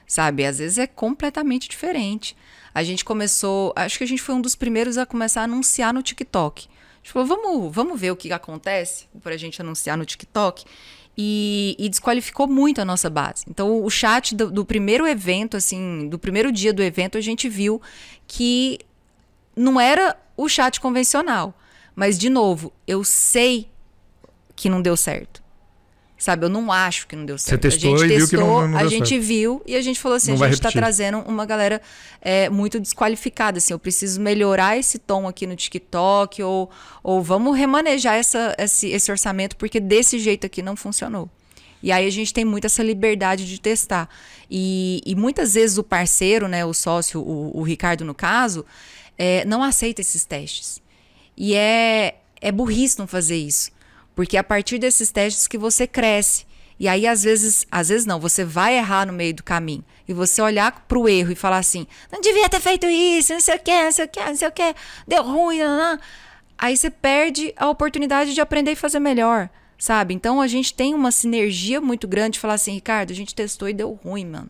Sabe? Às vezes é completamente diferente. A gente começou... Acho que a gente foi um dos primeiros a começar a anunciar no TikTok. A gente falou, vamos ver o que acontece pra gente anunciar no TikTok. E desqualificou muito a nossa base. Então, o chat do primeiro evento, assim, do primeiro dia do evento, a gente viu que não era o chat convencional. Mas, de novo, eu sei que não deu certo. Sabe, eu não acho que não deu certo. Você testou e viu que não deu certo. A gente viu e a gente falou assim, a gente está trazendo uma galera muito desqualificada. Assim, eu preciso melhorar esse tom aqui no TikTok ou vamos remanejar esse orçamento porque desse jeito aqui não funcionou. E aí a gente tem muito essa liberdade de testar. E muitas vezes o parceiro, né, o sócio, o Ricardo no caso, não aceita esses testes. E é burrice não fazer isso. Porque é a partir desses testes que você cresce. E aí, às vezes não, você vai errar no meio do caminho. E você olhar pro erro e falar assim, não devia ter feito isso, não sei o que, deu ruim, não. Aí você perde a oportunidade de aprender e fazer melhor, sabe? Então, a gente tem uma sinergia muito grande de falar assim, Ricardo, a gente testou e deu ruim, mano.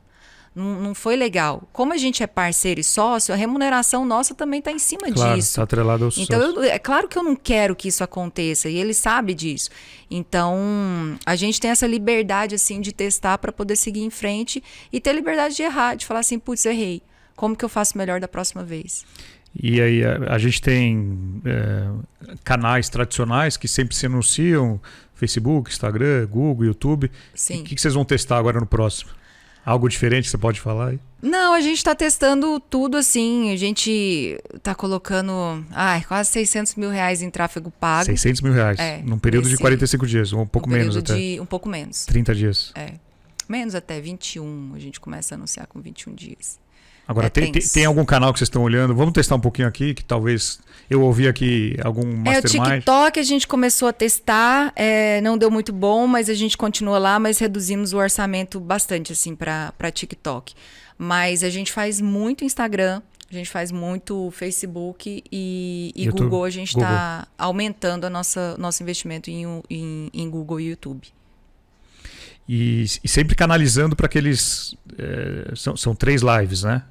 Não foi legal. Como a gente é parceiro e sócio, a remuneração nossa também está em cima disso. Está atrelado ao sócio. Então, é claro que eu não quero que isso aconteça, e ele sabe disso. Então, a gente tem essa liberdade, assim, de testar para poder seguir em frente e ter liberdade de errar, de falar assim, putz, errei. Como que eu faço melhor da próxima vez? E aí, a gente tem canais tradicionais que sempre se anunciam, Facebook, Instagram, Google, YouTube. Sim. O que vocês vão testar agora no próximo? Algo diferente que você pode falar aí? Não, a gente está testando tudo assim. A gente está colocando quase 600 mil reais em tráfego pago. 600 mil reais? Num período de 45 dias, ou um pouco menos até. Um pouco menos. 30 dias. Menos até, 21. A gente começa a anunciar com 21 dias. Agora, tem algum canal que vocês estão olhando? Vamos testar um pouquinho aqui, que talvez eu ouvi aqui algum mastermind. O TikTok a gente começou a testar, não deu muito bom, mas a gente continua lá, mas reduzimos o orçamento bastante assim para TikTok. Mas a gente faz muito Instagram, a A gente faz muito Facebook e YouTube, Google. A gente está aumentando nosso investimento em Google e YouTube. E sempre canalizando para aqueles... são 3 lives, né?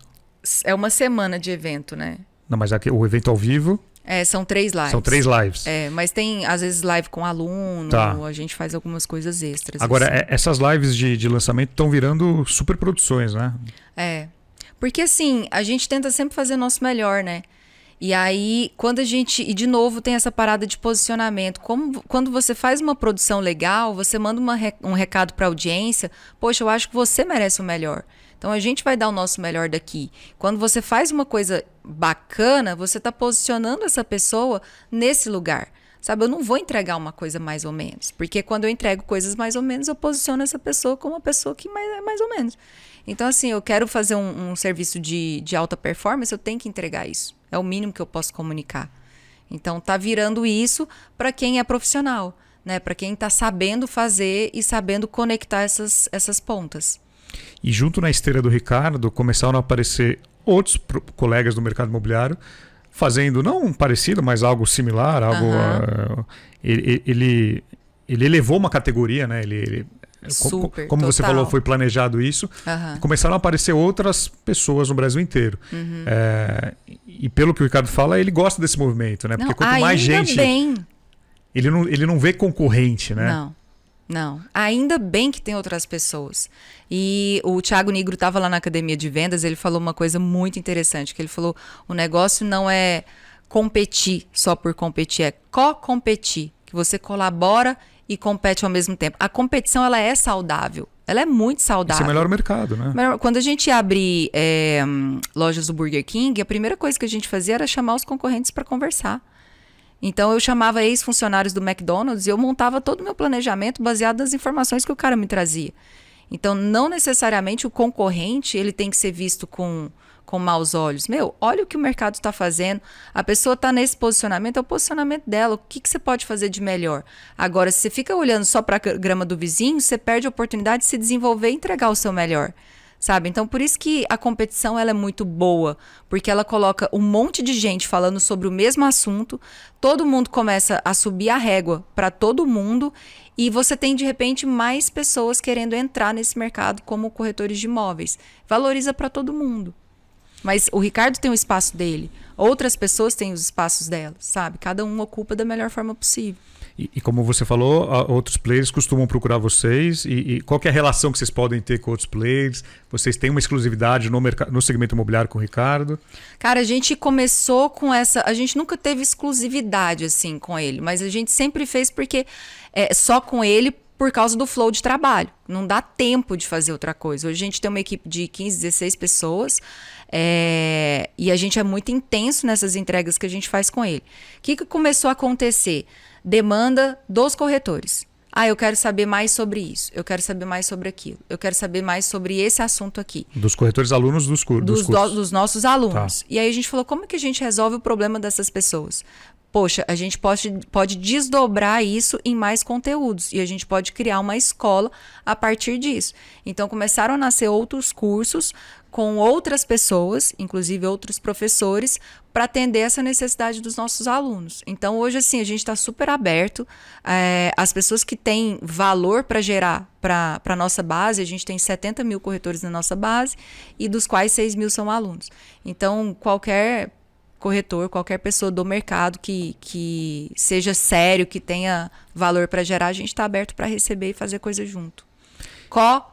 É uma semana de evento, né? Não, mas aqui, o evento ao vivo... São 3 lives. São 3 lives. Mas tem, às vezes, live com aluno, a gente faz algumas coisas extras. Agora, assim. Essas lives de lançamento estão virando super produções, né? Porque assim, a gente tenta sempre fazer o nosso melhor, né? E aí, quando a gente... E de novo tem essa parada de posicionamento. Quando você faz uma produção legal, você manda um recado para a audiência. Poxa, eu acho que você merece o melhor. Então, a gente vai dar o nosso melhor daqui. Quando você faz uma coisa bacana, você está posicionando essa pessoa nesse lugar. Sabe, eu não vou entregar uma coisa mais ou menos. Porque quando eu entrego coisas mais ou menos, eu posiciono essa pessoa como uma pessoa que é mais ou menos. Então, assim, eu quero fazer um serviço de alta performance, eu tenho que entregar isso. É o mínimo que eu posso comunicar. Então, tá virando isso para quem é profissional, né? Para quem está sabendo fazer e sabendo conectar essas pontas. E junto na esteira do Ricardo, começaram a aparecer outros colegas do mercado imobiliário fazendo, não um parecido, mas algo similar. Ele elevou uma categoria, né? Super, como você falou, foi planejado isso. Começaram a aparecer outras pessoas no Brasil inteiro. E pelo que o Ricardo fala, ele gosta desse movimento, né? Porque quanto mais gente... Ele não vê concorrente, né? Não. Ainda bem que tem outras pessoas. E o Thiago Nigro estava lá na Academia de Vendas, ele falou uma coisa muito interessante, que ele falou, o negócio não é competir só por competir, é co-competir, que você colabora e compete ao mesmo tempo. A competição, ela é saudável. Ela é muito saudável. Esse é o melhor mercado, né? Quando a gente abre lojas do Burger King, a primeira coisa que a gente fazia era chamar os concorrentes para conversar. Então, eu chamava ex-funcionários do McDonald's e eu montava todo o meu planejamento baseado nas informações que o cara me trazia. Então, não necessariamente o concorrente ele tem que ser visto com maus olhos. Olha o que o mercado está fazendo. A pessoa está nesse posicionamento, é o posicionamento dela. O que você pode fazer de melhor? Agora, se você fica olhando só para a grama do vizinho, você perde a oportunidade de se desenvolver e entregar o seu melhor. Sabe? Então, por isso que a competição ela é muito boa, porque ela coloca um monte de gente falando sobre o mesmo assunto, todo mundo começa a subir a régua para todo mundo e você tem, de repente, mais pessoas querendo entrar nesse mercado como corretores de imóveis. Valoriza para todo mundo. Mas o Ricardo tem o espaço dele, outras pessoas têm os espaços delas, sabe? Cada um ocupa da melhor forma possível. E como você falou, outros players costumam procurar vocês. E qual que é a relação que vocês podem ter com outros players? Vocês têm uma exclusividade no segmento imobiliário com o Ricardo? Cara, a gente começou com essa... A gente nunca teve exclusividade assim com ele, mas a gente sempre fez porque só com ele por causa do flow de trabalho. Não dá tempo de fazer outra coisa. Hoje a gente tem uma equipe de 15, 16 pessoas e a gente é muito intenso nessas entregas que a gente faz com ele. O que começou a acontecer? Demanda dos corretores. Eu quero saber mais sobre isso. Eu quero saber mais sobre aquilo. Eu quero saber mais sobre esse assunto aqui. Dos corretores alunos dos cursos. Dos nossos alunos. Tá. E aí a gente falou, como que a gente resolve o problema dessas pessoas? Poxa, a gente pode desdobrar isso em mais conteúdos. E a gente pode criar uma escola a partir disso. Então, começaram a nascer outros cursos com outras pessoas, inclusive outros professores, para atender essa necessidade dos nossos alunos. Então, hoje, assim, a gente está super aberto. As pessoas que têm valor para gerar para a nossa base, a gente tem 70 mil corretores na nossa base, e dos quais 6 mil são alunos. Então, qualquer corretor, qualquer pessoa do mercado que seja sério, que tenha valor para gerar, a gente está aberto para receber e fazer coisa junto.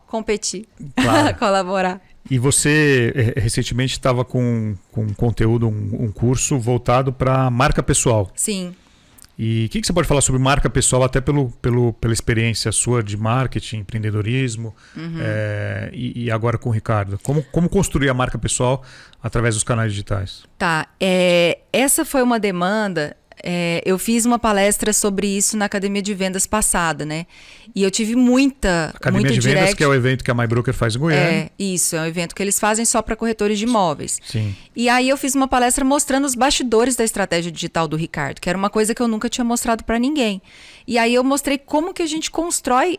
Competir, claro. Colaborar. E você recentemente estava com conteúdo, um curso voltado para marca pessoal. Sim. E o que você pode falar sobre marca pessoal, até pela experiência sua de marketing, empreendedorismo, e agora com o Ricardo? Como construir a marca pessoal através dos canais digitais? Tá. Essa foi uma demanda eu fiz uma palestra sobre isso na Academia de Vendas passada, né? E eu tive muita Academia de Vendas, que é o evento que a MyBroker faz em Goiânia. Isso, é um evento que eles fazem só para corretores de imóveis. Sim. E aí eu fiz uma palestra mostrando os bastidores da estratégia digital do Ricardo, que era uma coisa que eu nunca tinha mostrado para ninguém. E aí eu mostrei como que a gente constrói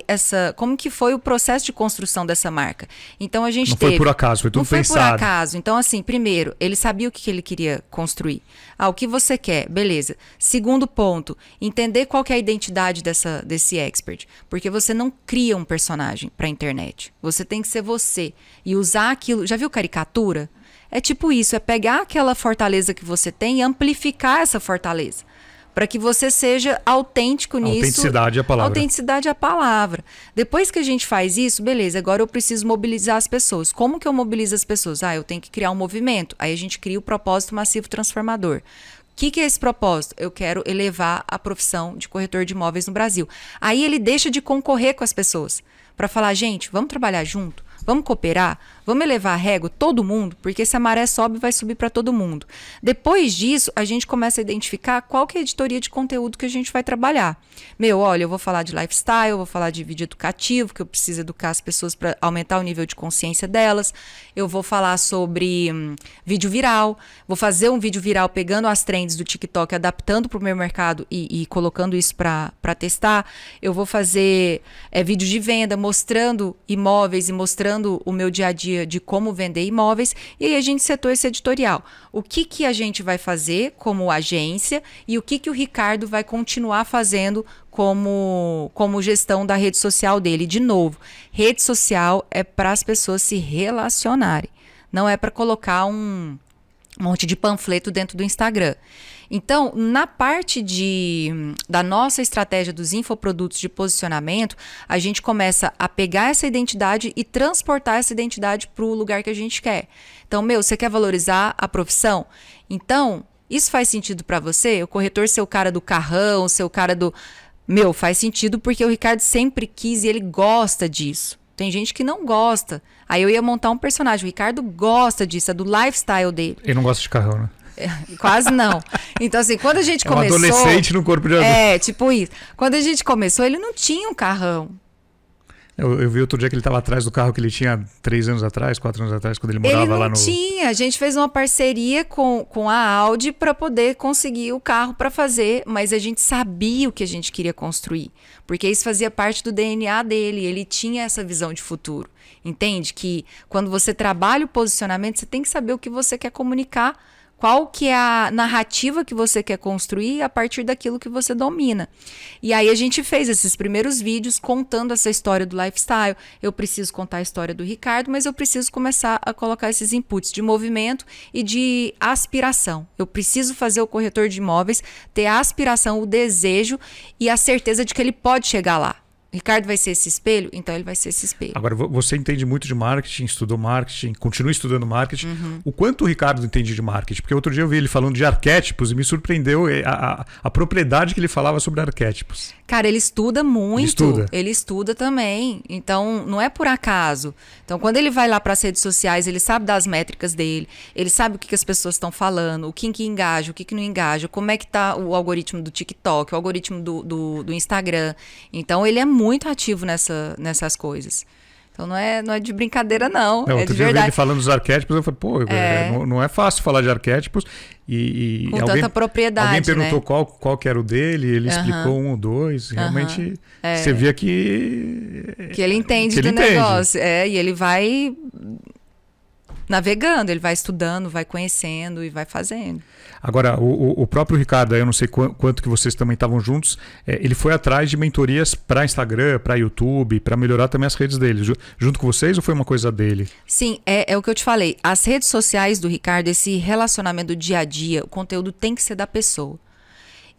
como que foi o processo de construção dessa marca. Então a gente foi por acaso, foi tudo pensado. Não foi por acaso. Então assim, primeiro, ele sabia o que ele queria construir. O que você quer, beleza. Segundo ponto, entender qual que é a identidade desse expert. Porque você não cria um personagem para a internet. Você tem que ser você. E usar aquilo... Já viu caricatura? É tipo isso, é pegar aquela fortaleza que você tem e amplificar essa fortaleza. Para que você seja autêntico nisso. Autenticidade é a palavra. Autenticidade é a palavra. Depois que a gente faz isso, beleza, agora eu preciso mobilizar as pessoas. Como que eu mobilizo as pessoas? Eu tenho que criar um movimento. Aí a gente cria o propósito massivo transformador. O que é esse propósito? Eu quero elevar a profissão de corretor de imóveis no Brasil. Aí ele deixa de concorrer com as pessoas. Para falar, gente, vamos trabalhar junto? Vamos cooperar? Vamos elevar a régua todo mundo? Porque se a maré sobe, vai subir para todo mundo. Depois disso, a gente começa a identificar qual que é a editoria de conteúdo que a gente vai trabalhar. Olha, eu vou falar de lifestyle, eu vou falar de vídeo educativo, que eu preciso educar as pessoas para aumentar o nível de consciência delas. Eu vou falar sobre vídeo viral. Vou fazer um vídeo viral pegando as trends do TikTok, adaptando para o meu mercado e colocando isso para testar. Eu vou fazer vídeos de venda, mostrando imóveis e mostrando o meu dia a dia de como vender imóveis, e aí a gente setou esse editorial. O que a gente vai fazer como agência e o que o Ricardo vai continuar fazendo como gestão da rede social dele. De novo, rede social é para as pessoas se relacionarem, não é para colocar um monte de panfleto dentro do Instagram. Então, na parte da nossa estratégia dos infoprodutos de posicionamento, a gente começa a pegar essa identidade e transportar essa identidade para o lugar que a gente quer. Então, você quer valorizar a profissão? Então, isso faz sentido para você? O corretor ser o cara do carrão, ser o cara do... faz sentido porque o Ricardo sempre quis e ele gosta disso. Tem gente que não gosta. Aí eu ia montar um personagem. O Ricardo gosta disso, é do lifestyle dele. Ele não gosta de carrão, né? Quase não. Então, assim, quando a gente começou... um adolescente no corpo de adulto. Tipo isso. Quando a gente começou, ele não tinha um carrão. Eu vi outro dia que ele estava atrás do carro que ele tinha 3 anos atrás, 4 anos atrás, quando ele morava lá no... Ele não tinha. A gente fez uma parceria com a Audi para poder conseguir o carro para fazer, mas a gente sabia o que a gente queria construir, porque isso fazia parte do DNA dele. Ele tinha essa visão de futuro. Entende? Que quando você trabalha o posicionamento, você tem que saber o que você quer comunicar, qual que é a narrativa que você quer construir a partir daquilo que você domina. E aí a gente fez esses primeiros vídeos contando essa história do lifestyle. Eu preciso contar a história do Ricardo, mas eu preciso começar a colocar esses inputs de movimento e de aspiração. Eu preciso fazer o corretor de imóveis ter a aspiração, o desejo e a certeza de que ele pode chegar lá. Ricardo vai ser esse espelho? Então ele vai ser esse espelho. Agora, você entende muito de marketing, estudou marketing, continua estudando marketing. O quanto o Ricardo entende de marketing? Porque outro dia eu vi ele falando de arquétipos e me surpreendeu a propriedade que ele falava sobre arquétipos. Cara, ele estuda muito. Ele estuda também. Então, não é por acaso. Então, quando ele vai lá para as redes sociais, ele sabe das métricas dele, ele sabe o que as pessoas estão falando, o que engaja, o que não engaja, como é que tá o algoritmo do TikTok, o algoritmo do Instagram. Então, ele é muito ativo nessas coisas. Então não é de brincadeira, não. É de verdade. Ele falando dos arquétipos, eu falei, não é fácil falar de arquétipos. Com tanta propriedade. Alguém perguntou qual que era o dele, ele explicou 1 ou 2. Realmente, você via que ele entende do negócio. E ele vai navegando, ele vai estudando, vai conhecendo e vai fazendo. Agora, o próprio Ricardo, eu não sei quanto que vocês também estavam juntos, ele foi atrás de mentorias para Instagram, para YouTube, para melhorar também as redes dele. Junto com vocês ou foi uma coisa dele? Sim, é o que eu te falei. As redes sociais do Ricardo, esse relacionamento do dia a dia, o conteúdo tem que ser da pessoa.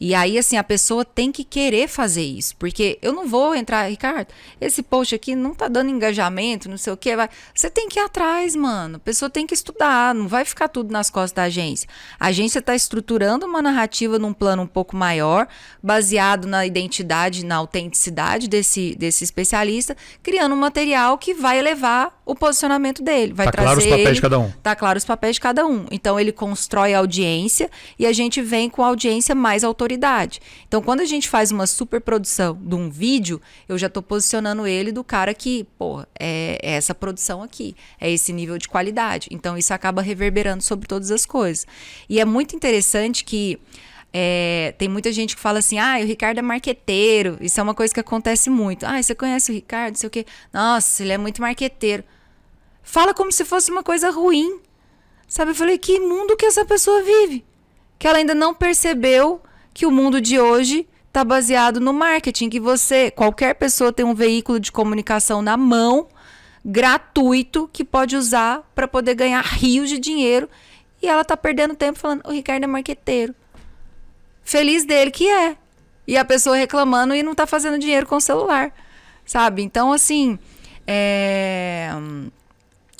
E aí, assim, a pessoa tem que querer fazer isso. Porque eu não vou entrar, Ricardo, esse post aqui não tá dando engajamento, não sei o quê. Você tem que ir atrás, mano. A pessoa tem que estudar, não vai ficar tudo nas costas da agência. A agência está estruturando uma narrativa num plano um pouco maior, baseado na identidade, na autenticidade desse especialista, criando um material que vai elevar o posicionamento dele. Vai tá trazer claro os papéis ele, de cada um. Tá claro os papéis de cada um. Então, ele constrói a audiência e a gente vem com a audiência mais autoridade. Então, quando a gente faz uma superprodução de um vídeo, eu já estou posicionando ele do cara que, porra, é essa produção aqui, é esse nível de qualidade. Então, isso acaba reverberando sobre todas as coisas. E é muito interessante que tem muita gente que fala assim, o Ricardo é marqueteiro. Isso é uma coisa que acontece muito. Você conhece o Ricardo, não sei o quê. Nossa, ele é muito marqueteiro. Fala como se fosse uma coisa ruim. Sabe, eu falei, que mundo que essa pessoa vive? Que ela ainda não percebeu que o mundo de hoje está baseado no marketing, que qualquer pessoa tem um veículo de comunicação na mão, gratuito, que pode usar para poder ganhar rios de dinheiro. E ela tá perdendo tempo falando, o Ricardo é marqueteiro. Feliz dele que é. E a pessoa reclamando e não tá fazendo dinheiro com o celular. Sabe? Então, assim,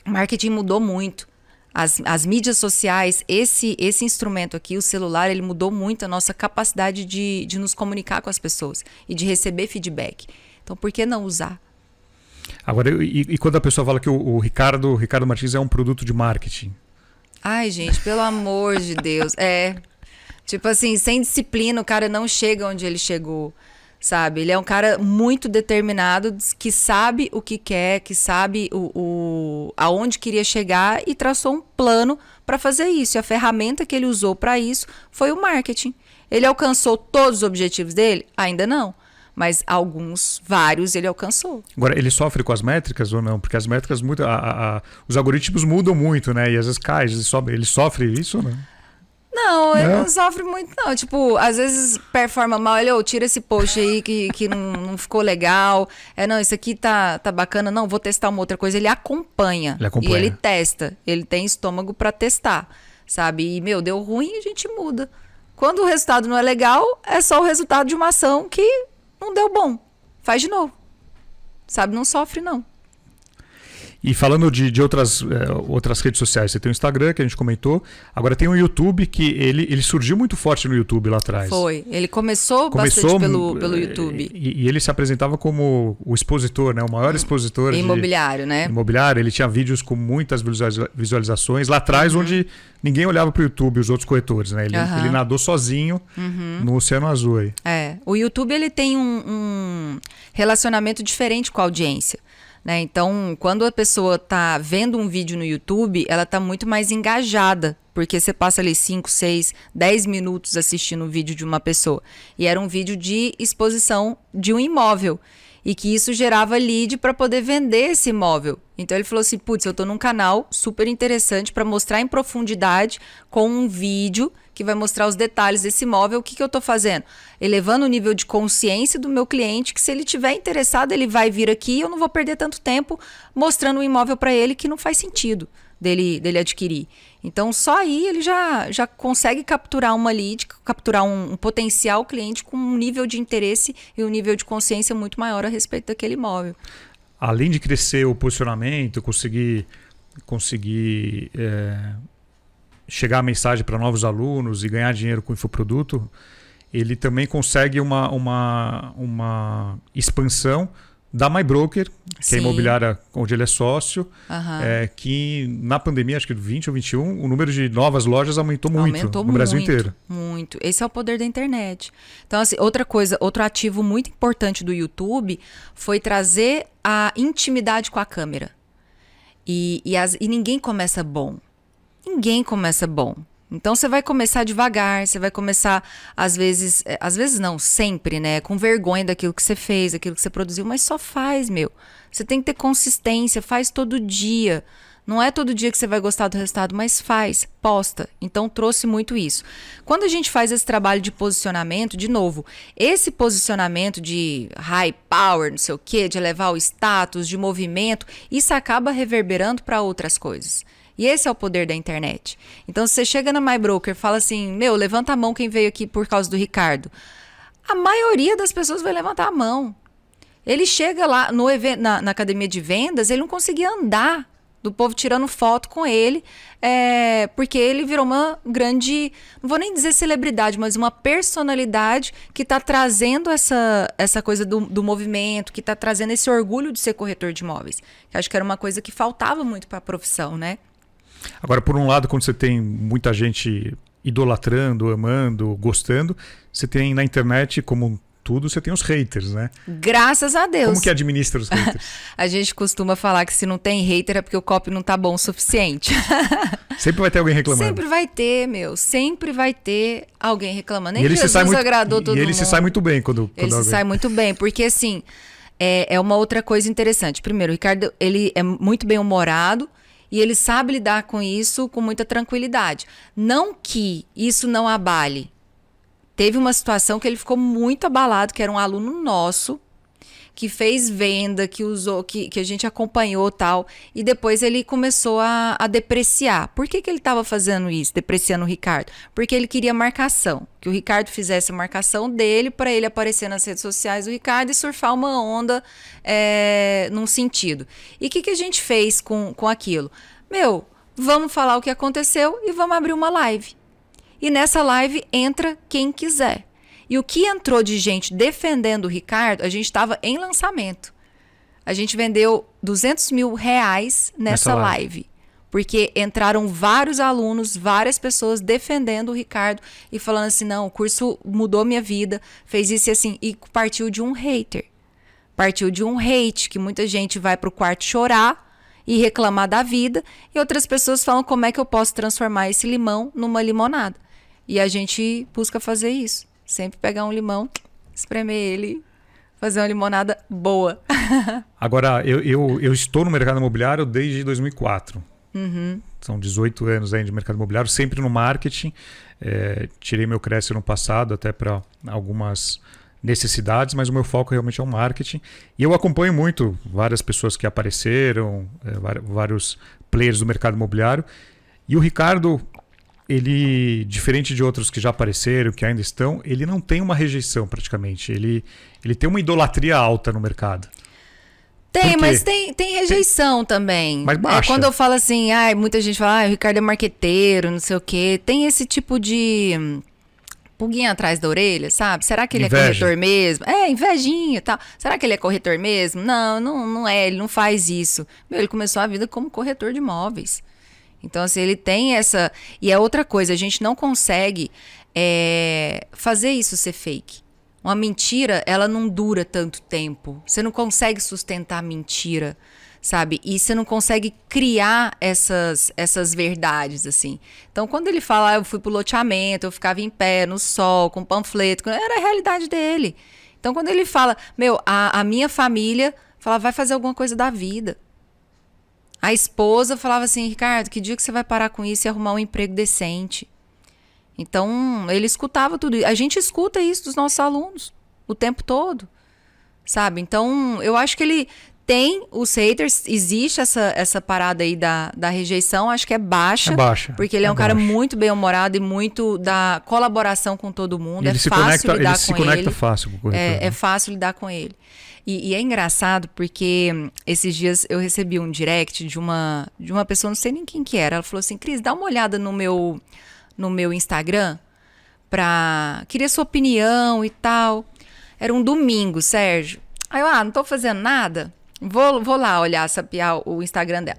o marketing mudou muito. As mídias sociais, esse instrumento aqui, o celular, ele mudou muito a nossa capacidade de nos comunicar com as pessoas e de receber feedback. Então, por que não usar? Agora, e quando a pessoa fala que o Ricardo Martins é um produto de marketing? Ai, gente, pelo amor de Deus. Tipo assim, sem disciplina, o cara não chega onde ele chegou, sabe? Ele é um cara muito determinado, que sabe o que quer, que sabe aonde queria chegar e traçou um plano para fazer isso. E a ferramenta que ele usou para isso foi o marketing. Ele alcançou todos os objetivos dele? Ainda não. Mas vários, ele alcançou. Agora, ele sofre com as métricas ou não? Porque as métricas mudam, os algoritmos mudam muito, né? E às vezes cai, ele sofre isso ou não? Não, ele não sofre muito, não. Tipo, às vezes performa mal, ele, tira esse post aí que não ficou legal. Não, isso aqui tá bacana, não, vou testar uma outra coisa. Ele acompanha. E ele testa. Ele tem estômago pra testar, sabe? E, deu ruim, a gente muda. Quando o resultado não é legal, é só o resultado de uma ação que não deu bom. Faz de novo. Sabe? Não sofre, não. E falando de outras redes sociais, você tem o Instagram, que a gente comentou. Agora tem o YouTube, que ele surgiu muito forte no YouTube lá atrás. Foi. Ele começou bastante pelo YouTube. E ele se apresentava como o expositor, né? O maior expositor imobiliário, né? Imobiliário. Ele tinha vídeos com muitas visualizações lá atrás, onde ninguém olhava para o YouTube, os outros corretores, né? Ele nadou sozinho no Oceano Azul aí. O YouTube, ele tem um relacionamento diferente com a audiência. Né? Então, quando a pessoa está vendo um vídeo no YouTube, ela está muito mais engajada, porque você passa ali 5, 6, 10 minutos assistindo um vídeo de uma pessoa. E era um vídeo de exposição de um imóvel. E que isso gerava lead para poder vender esse imóvel. Então ele falou assim, putz, eu estou num canal super interessante para mostrar em profundidade com um vídeo que vai mostrar os detalhes desse imóvel. O que eu estou fazendo? Elevando o nível de consciência do meu cliente, que se ele estiver interessado, ele vai vir aqui e eu não vou perder tanto tempo mostrando um imóvel para ele que não faz sentido dele adquirir. Então, só aí ele já consegue capturar uma lead, capturar um potencial cliente com um nível de interesse e um nível de consciência muito maior a respeito daquele imóvel. Além de crescer o posicionamento, conseguir chegar a mensagem para novos alunos e ganhar dinheiro com o infoproduto, ele também consegue uma expansão da MyBroker, que é a imobiliária onde ele é sócio, que na pandemia, acho que 20 ou 21, o número de novas lojas aumentou muito no Brasil inteiro. Muito. Esse é o poder da internet. Então, assim, outro ativo muito importante do YouTube foi trazer a intimidade com a câmera. E ninguém começa bom. Ninguém começa bom. Então, você vai começar devagar, você vai começar, às vezes não, sempre, né? Com vergonha daquilo que você fez, daquilo que você produziu, mas só faz, meu. Você tem que ter consistência, faz todo dia. Não é todo dia que você vai gostar do resultado, mas faz, posta. Então, trouxe muito isso. Quando a gente faz esse trabalho de posicionamento, de novo, esse posicionamento de high power, não sei o quê, de elevar o status, de movimento, isso acaba reverberando para outras coisas. E esse é o poder da internet. Então, se você chega na MyBroker e fala assim, levanta a mão quem veio aqui por causa do Ricardo. A maioria das pessoas vai levantar a mão. Ele chega lá no evento, na academia de vendas, ele não conseguia andar do povo tirando foto com ele, porque ele virou uma grande, não vou nem dizer celebridade, mas uma personalidade que está trazendo essa coisa do movimento, que está trazendo esse orgulho de ser corretor de imóveis. Que acho que era uma coisa que faltava muito para a profissão, né? Agora, por um lado, quando você tem muita gente idolatrando, amando, gostando, você tem na internet, como tudo, você tem os haters, né? Graças a Deus. Como que administra os haters? A gente costuma falar que se não tem hater é porque o copy não tá bom o suficiente. Sempre vai ter alguém reclamando. Sempre vai ter, meu. Sempre vai ter alguém reclamando. Nem e ele Jesus se sai muito, agradou todo mundo. E ele se sai muito bem quando Ele alguém... se sai muito bem, porque assim, é uma outra coisa interessante. Primeiro, o Ricardo, ele é muito bem humorado e ele sabe lidar com isso com muita tranquilidade. Não que isso não abale. Teve uma situação que ele ficou muito abalado, que era um aluno nosso, que fez venda, que usou, que a gente acompanhou e tal, e depois ele começou a depreciar. Por que ele estava fazendo isso, depreciando o Ricardo? Porque ele queria marcação, que o Ricardo fizesse a marcação dele para ele aparecer nas redes sociais do Ricardo e surfar uma onda num sentido. E o que a gente fez com aquilo? Meu, vamos falar o que aconteceu e vamos abrir uma live. E nessa live entra quem quiser. E o que entrou de gente defendendo o Ricardo, a gente estava em lançamento. A gente vendeu R$200 mil nessa live. Porque entraram vários alunos, várias pessoas defendendo o Ricardo e falando assim, não, o curso mudou minha vida, fez isso e assim. E partiu de um hater. Partiu de um hate, que muita gente vai pro quarto chorar e reclamar da vida. E outras pessoas falam como é que eu posso transformar esse limão numa limonada. E a gente busca fazer isso. Sempre pegar um limão, espremer ele, fazer uma limonada boa. Agora, eu estou no mercado imobiliário desde 2004. Uhum. São 18 anos aí de mercado imobiliário, sempre no marketing. Tirei meu Cresce no passado até para algumas necessidades, mas o meu foco realmente é o marketing. E eu acompanho muito várias pessoas que apareceram, vários players do mercado imobiliário. E o Ricardo... ele, diferente de outros que já apareceram, que ainda estão, ele não tem uma rejeição praticamente. Ele tem uma idolatria alta no mercado. Tem, mas tem rejeição também. Mas baixa. Quando eu falo assim, muita gente fala, o Ricardo é marqueteiro, não sei o quê. Tem esse tipo de pulguinha atrás da orelha, sabe? Será que ele é corretor mesmo? Invejinha e tal. Será que ele é corretor mesmo? Não é, ele não faz isso. Ele começou a vida como corretor de imóveis. Então, assim, ele tem essa... E é outra coisa, a gente não consegue fazer isso ser fake. Uma mentira, ela não dura tanto tempo. Você não consegue sustentar a mentira, sabe? E você não consegue criar essas verdades, assim. Então, quando ele fala, eu fui pro loteamento, eu ficava em pé, no sol, com panfleto, era a realidade dele. Então, quando ele fala, a minha família fala, vai fazer alguma coisa da vida. A esposa falava assim, Ricardo, que dia que você vai parar com isso e arrumar um emprego decente? Então, ele escutava tudo. A gente escuta isso dos nossos alunos o tempo todo, sabe? Então, eu acho que ele tem os haters, existe essa parada aí da rejeição, acho que é baixa. Porque ele é um cara muito bem-humorado e muito da colaboração com todo mundo. Ele se conecta fácil com o corretor. É fácil lidar com ele. E é engraçado porque esses dias eu recebi um direct de uma pessoa, não sei nem quem que era. Ela falou assim, Cris, dá uma olhada no meu Instagram, queria sua opinião e tal. Era um domingo, Sérgio. Aí eu, não tô fazendo nada, vou lá olhar, sapear o Instagram dela.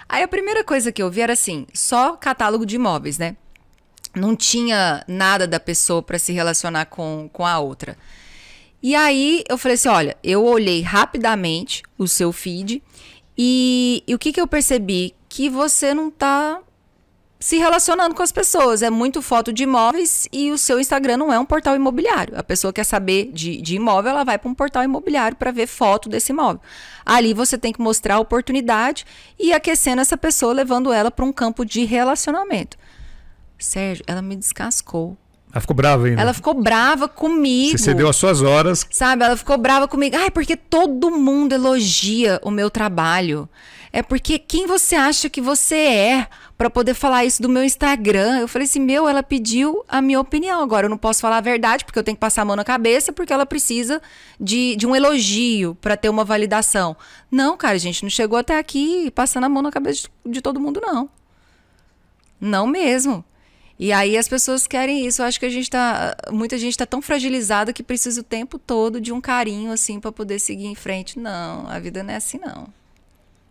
Aí a primeira coisa que eu vi era assim, só catálogo de imóveis, né? Não tinha nada da pessoa para se relacionar com a outra. E aí eu falei assim, olha, eu olhei rapidamente o seu feed e o que eu percebi? Que você não tá se relacionando com as pessoas. É muito foto de imóveis e o seu Instagram não é um portal imobiliário. A pessoa quer saber de imóvel, ela vai para um portal imobiliário para ver foto desse imóvel. Ali você tem que mostrar a oportunidade e aquecendo essa pessoa, levando ela para um campo de relacionamento. Sérgio, ela me descascou. Ela ficou brava ainda. Ela ficou brava comigo. Você cedeu as suas horas. Sabe, ela ficou brava comigo. Ai, porque todo mundo elogia o meu trabalho. É porque quem você acha que você é para poder falar isso do meu Instagram? Eu falei assim, ela pediu a minha opinião. Agora eu não posso falar a verdade porque eu tenho que passar a mão na cabeça porque ela precisa de um elogio para ter uma validação. Não, cara, a gente não chegou até aqui passando a mão na cabeça de todo mundo, não. Não mesmo. E aí as pessoas querem isso. Eu acho que muita gente tá tão fragilizada que precisa o tempo todo de um carinho assim para poder seguir em frente. Não, a vida não é assim não.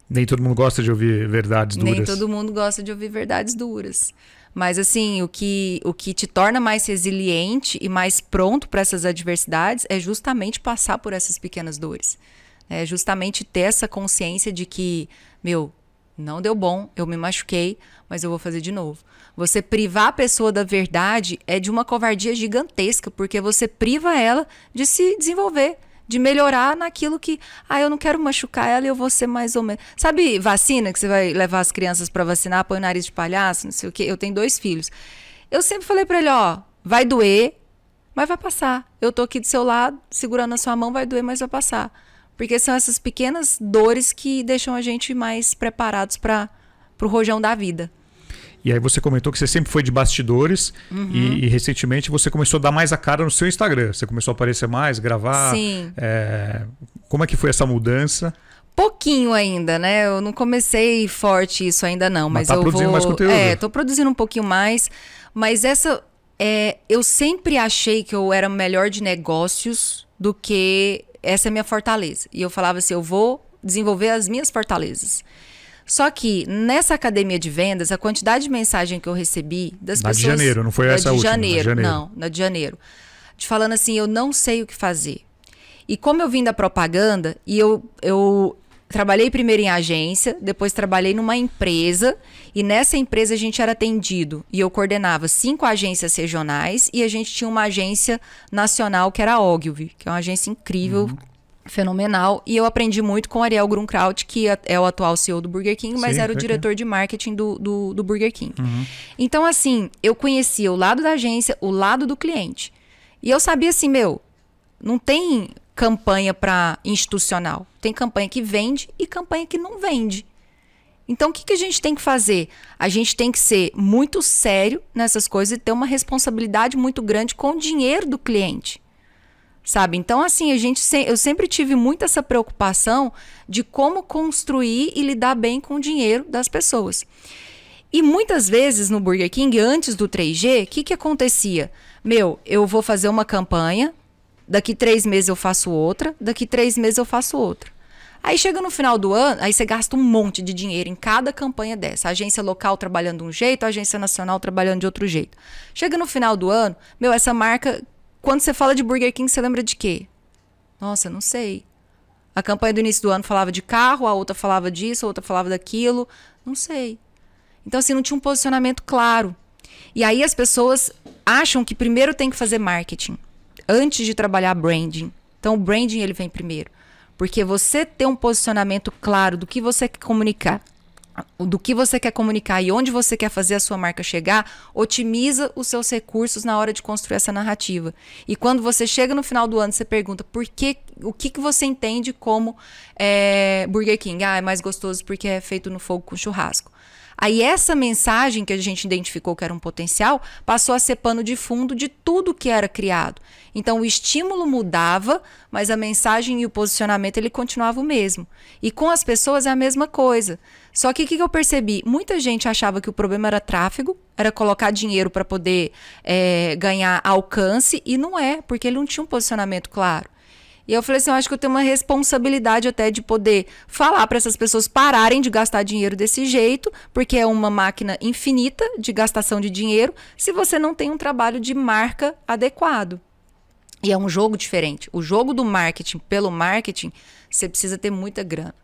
Nem todo mundo gosta de ouvir verdades duras. Nem todo mundo gosta de ouvir verdades duras. Mas assim, o que te torna mais resiliente e mais pronto para essas adversidades é justamente passar por essas pequenas dores. É justamente ter essa consciência de que, não deu bom, eu me machuquei, mas eu vou fazer de novo. Você privar a pessoa da verdade é de uma covardia gigantesca, porque você priva ela de se desenvolver, de melhorar naquilo que, eu não quero machucar ela e eu vou ser mais ou menos. Sabe vacina, que você vai levar as crianças para vacinar, põe o nariz de palhaço, não sei o quê? Eu tenho 2 filhos. Eu sempre falei para ele, vai doer, mas vai passar. Eu tô aqui do seu lado, segurando a sua mão, vai doer, mas vai passar. Porque são essas pequenas dores que deixam a gente mais preparados para o rojão da vida. E aí você comentou que você sempre foi de bastidores e recentemente você começou a dar mais a cara no seu Instagram. Você começou a aparecer mais, gravar. Sim. Como é que foi essa mudança? Pouquinho ainda, né? Eu não comecei forte isso ainda não. Mas tá eu produzindo mais conteúdo. Tô produzindo um pouquinho mais. Mas eu sempre achei que eu era melhor de negócios do que essa é a minha fortaleza. E eu falava assim, eu vou desenvolver as minhas fortalezas. Só que nessa academia de vendas, a quantidade de mensagem que eu recebi das pessoas... Na de janeiro, não foi essa última? Na de janeiro, não, na de janeiro. De falando assim, eu não sei o que fazer. E como eu vim da propaganda, e eu trabalhei primeiro em agência, depois trabalhei numa empresa, e nessa empresa a gente era atendido. E eu coordenava 5 agências regionais, e a gente tinha uma agência nacional que era a Ogilvy, que é uma agência incrível, fenomenal, e eu aprendi muito com Ariel Grunkraut, que é o atual CEO do Burger King, mas era o diretor de marketing do Burger King. Então, assim, eu conhecia o lado da agência, o lado do cliente. E eu sabia assim, não tem campanha para institucional. Tem campanha que vende e campanha que não vende. Então, o que a gente tem que fazer? A gente tem que ser muito sério nessas coisas e ter uma responsabilidade muito grande com o dinheiro do cliente. Sabe? Então, assim, eu sempre tive muito essa preocupação de como construir e lidar bem com o dinheiro das pessoas. E muitas vezes no Burger King, antes do 3G, o que acontecia? Eu vou fazer uma campanha, daqui 3 meses eu faço outra, daqui 3 meses eu faço outra. Aí chega no final do ano, aí você gasta um monte de dinheiro em cada campanha dessa. A agência local trabalhando de um jeito, a agência nacional trabalhando de outro jeito. Chega no final do ano, essa marca... Quando você fala de Burger King, você lembra de quê? Nossa, não sei. A campanha do início do ano falava de carro, a outra falava disso, a outra falava daquilo. Não sei. Então, assim, não tinha um posicionamento claro. E aí as pessoas acham que primeiro tem que fazer marketing, antes de trabalhar branding. Então, o branding ele vem primeiro. Porque você ter um posicionamento claro do que você quer comunicar, e onde você quer fazer a sua marca chegar, otimiza os seus recursos na hora de construir essa narrativa. E quando você chega no final do ano, você pergunta o que você entende como Burger King. É mais gostoso porque é feito no fogo com churrasco. Aí essa mensagem que a gente identificou que era um potencial, passou a ser pano de fundo de tudo que era criado. Então o estímulo mudava, mas a mensagem e o posicionamento ele continuava o mesmo. E com as pessoas é a mesma coisa. Só que o que eu percebi? Muita gente achava que o problema era tráfego, era colocar dinheiro para poder ganhar alcance, e não é, porque ele não tinha um posicionamento claro. E eu falei assim, eu acho que eu tenho uma responsabilidade até de poder falar para essas pessoas pararem de gastar dinheiro desse jeito, porque é uma máquina infinita de gastação de dinheiro, se você não tem um trabalho de marca adequado. E é um jogo diferente. O jogo do marketing pelo marketing, você precisa ter muita grana.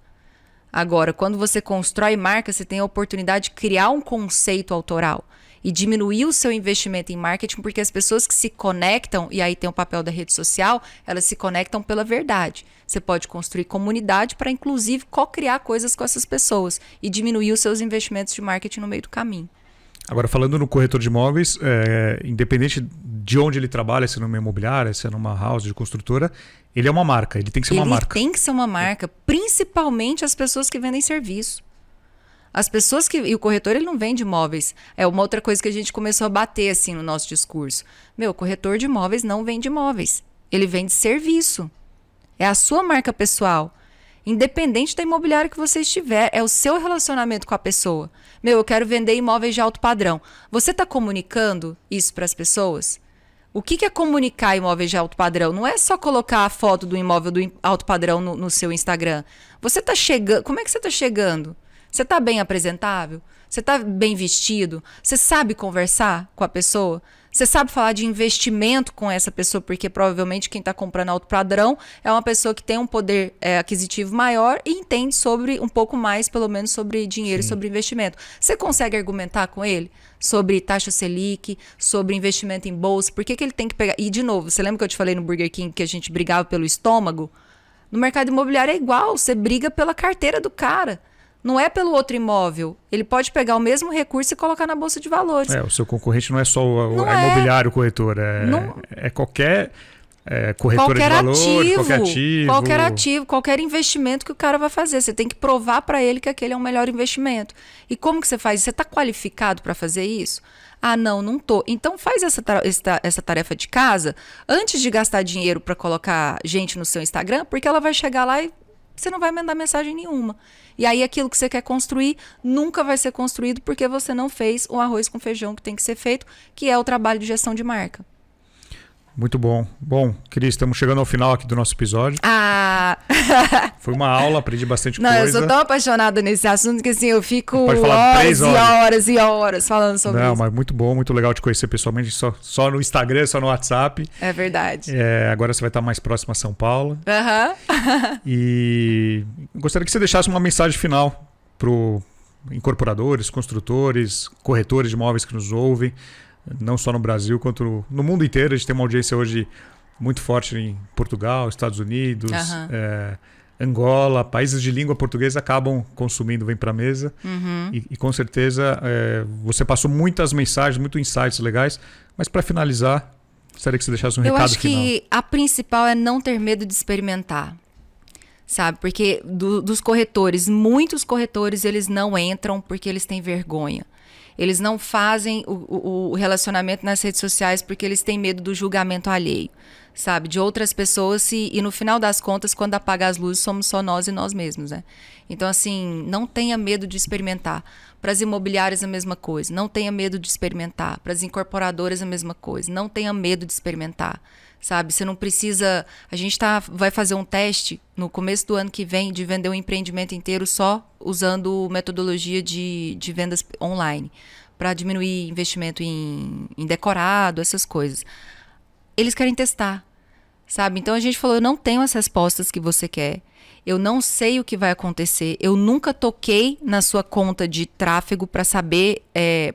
Agora, quando você constrói marca, você tem a oportunidade de criar um conceito autoral e diminuir o seu investimento em marketing, porque as pessoas que se conectam, e aí tem o papel da rede social, elas se conectam pela verdade. Você pode construir comunidade para, inclusive, co-criar coisas com essas pessoas e diminuir os seus investimentos de marketing no meio do caminho. Agora, falando no corretor de imóveis, independente de onde ele trabalha, se é numa imobiliária, se é numa house de construtora, ele é uma marca, ele tem que ser uma marca. Ele tem que ser uma marca, principalmente as pessoas que vendem serviço. As pessoas que... E o corretor, ele não vende imóveis. É uma outra coisa que a gente começou a bater assim no nosso discurso. O corretor de imóveis não vende imóveis. Ele vende serviço. É a sua marca pessoal. Independente da imobiliária que você estiver, é o seu relacionamento com a pessoa. Eu quero vender imóveis de alto padrão. Você está comunicando isso para as pessoas? O que é comunicar imóveis de alto padrão? Não é só colocar a foto do imóvel do alto padrão no seu Instagram. Você está chegando... Como é que você está chegando? Você está bem apresentável? Você está bem vestido? Você sabe conversar com a pessoa? Você sabe falar de investimento com essa pessoa? Porque provavelmente quem está comprando alto padrão é uma pessoa que tem um poder aquisitivo maior e entende sobre um pouco mais, pelo menos, sobre dinheiro e sobre investimento. Você consegue argumentar com ele sobre taxa Selic, sobre investimento em bolsa? Por que ele tem que pegar... E, de novo, você lembra que eu te falei no Burger King que a gente brigava pelo estômago? No mercado imobiliário é igual, você briga pela carteira do cara. Não é pelo outro imóvel. Ele pode pegar o mesmo recurso e colocar na bolsa de valores. O seu concorrente não é só o imobiliário corretor, é qualquer corretora de valores, qualquer ativo. Qualquer investimento que o cara vai fazer. Você tem que provar para ele que aquele é o melhor investimento. E como que você faz? Você está qualificado para fazer isso? Ah, não tô. Então faz essa tarefa de casa antes de gastar dinheiro para colocar gente no seu Instagram, porque ela vai chegar lá e você não vai mandar mensagem nenhuma. E aí aquilo que você quer construir nunca vai ser construído porque você não fez o arroz com feijão que tem que ser feito, que é o trabalho de gestão de marca. Muito bom. Bom, Cris, estamos chegando ao final aqui do nosso episódio. Foi uma aula, aprendi bastante coisa. Eu sou tão apaixonada nesse assunto que assim, eu fico horas e horas falando sobre isso. Mas muito bom, muito legal te conhecer pessoalmente, só no Instagram, só no WhatsApp. É verdade. Agora você vai estar mais próximo a São Paulo. E gostaria que você deixasse uma mensagem final para incorporadores, construtores, corretores de imóveis que nos ouvem, não só no Brasil, quanto no mundo inteiro. A gente tem uma audiência hoje muito forte em Portugal, Estados Unidos, Angola. Países de língua portuguesa acabam consumindo, vem para a mesa. E com certeza você passou muitas mensagens, muitos insights legais. Mas para finalizar, gostaria que você deixasse um recado final. Eu acho que a principal é não ter medo de experimentar. Sabe? Porque dos corretores, muitos corretores, eles não entram porque eles têm vergonha. Eles não fazem o relacionamento nas redes sociais porque eles têm medo do julgamento alheio, sabe? De outras pessoas e no final das contas, quando apagar as luzes, somos só nós e nós mesmos, né? Então, assim, não tenha medo de experimentar. Para as imobiliárias, a mesma coisa. Não tenha medo de experimentar. Para as incorporadoras, a mesma coisa. Não tenha medo de experimentar, sabe? Você não precisa... A gente vai fazer um teste no começo do ano que vem de vender um empreendimento inteiro só usando metodologia de vendas online para diminuir investimento em decorado, essas coisas. Eles querem testar, sabe? Então a gente falou, eu não tenho as respostas que você quer. Eu não sei o que vai acontecer. Eu nunca toquei na sua conta de tráfego para saber,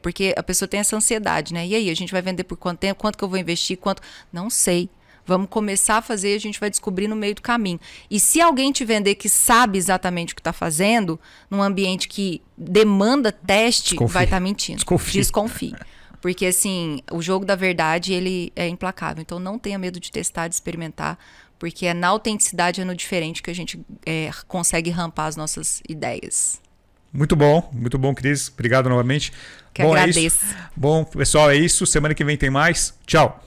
porque a pessoa tem essa ansiedade, né? E aí, a gente vai vender por quanto tempo? Quanto que eu vou investir? Quanto? Não sei. Vamos começar a fazer, a gente vai descobrir no meio do caminho. E se alguém te vender que sabe exatamente o que está fazendo, num ambiente que demanda teste, vai estar mentindo. Desconfie. Porque, assim, o jogo da verdade, ele é implacável. Então, não tenha medo de testar, de experimentar, porque é na autenticidade, é no diferente que a gente consegue rampar as nossas ideias. Muito bom, Cris. Obrigado novamente. Que agradeço. Bom, pessoal, é isso. Semana que vem tem mais. Tchau.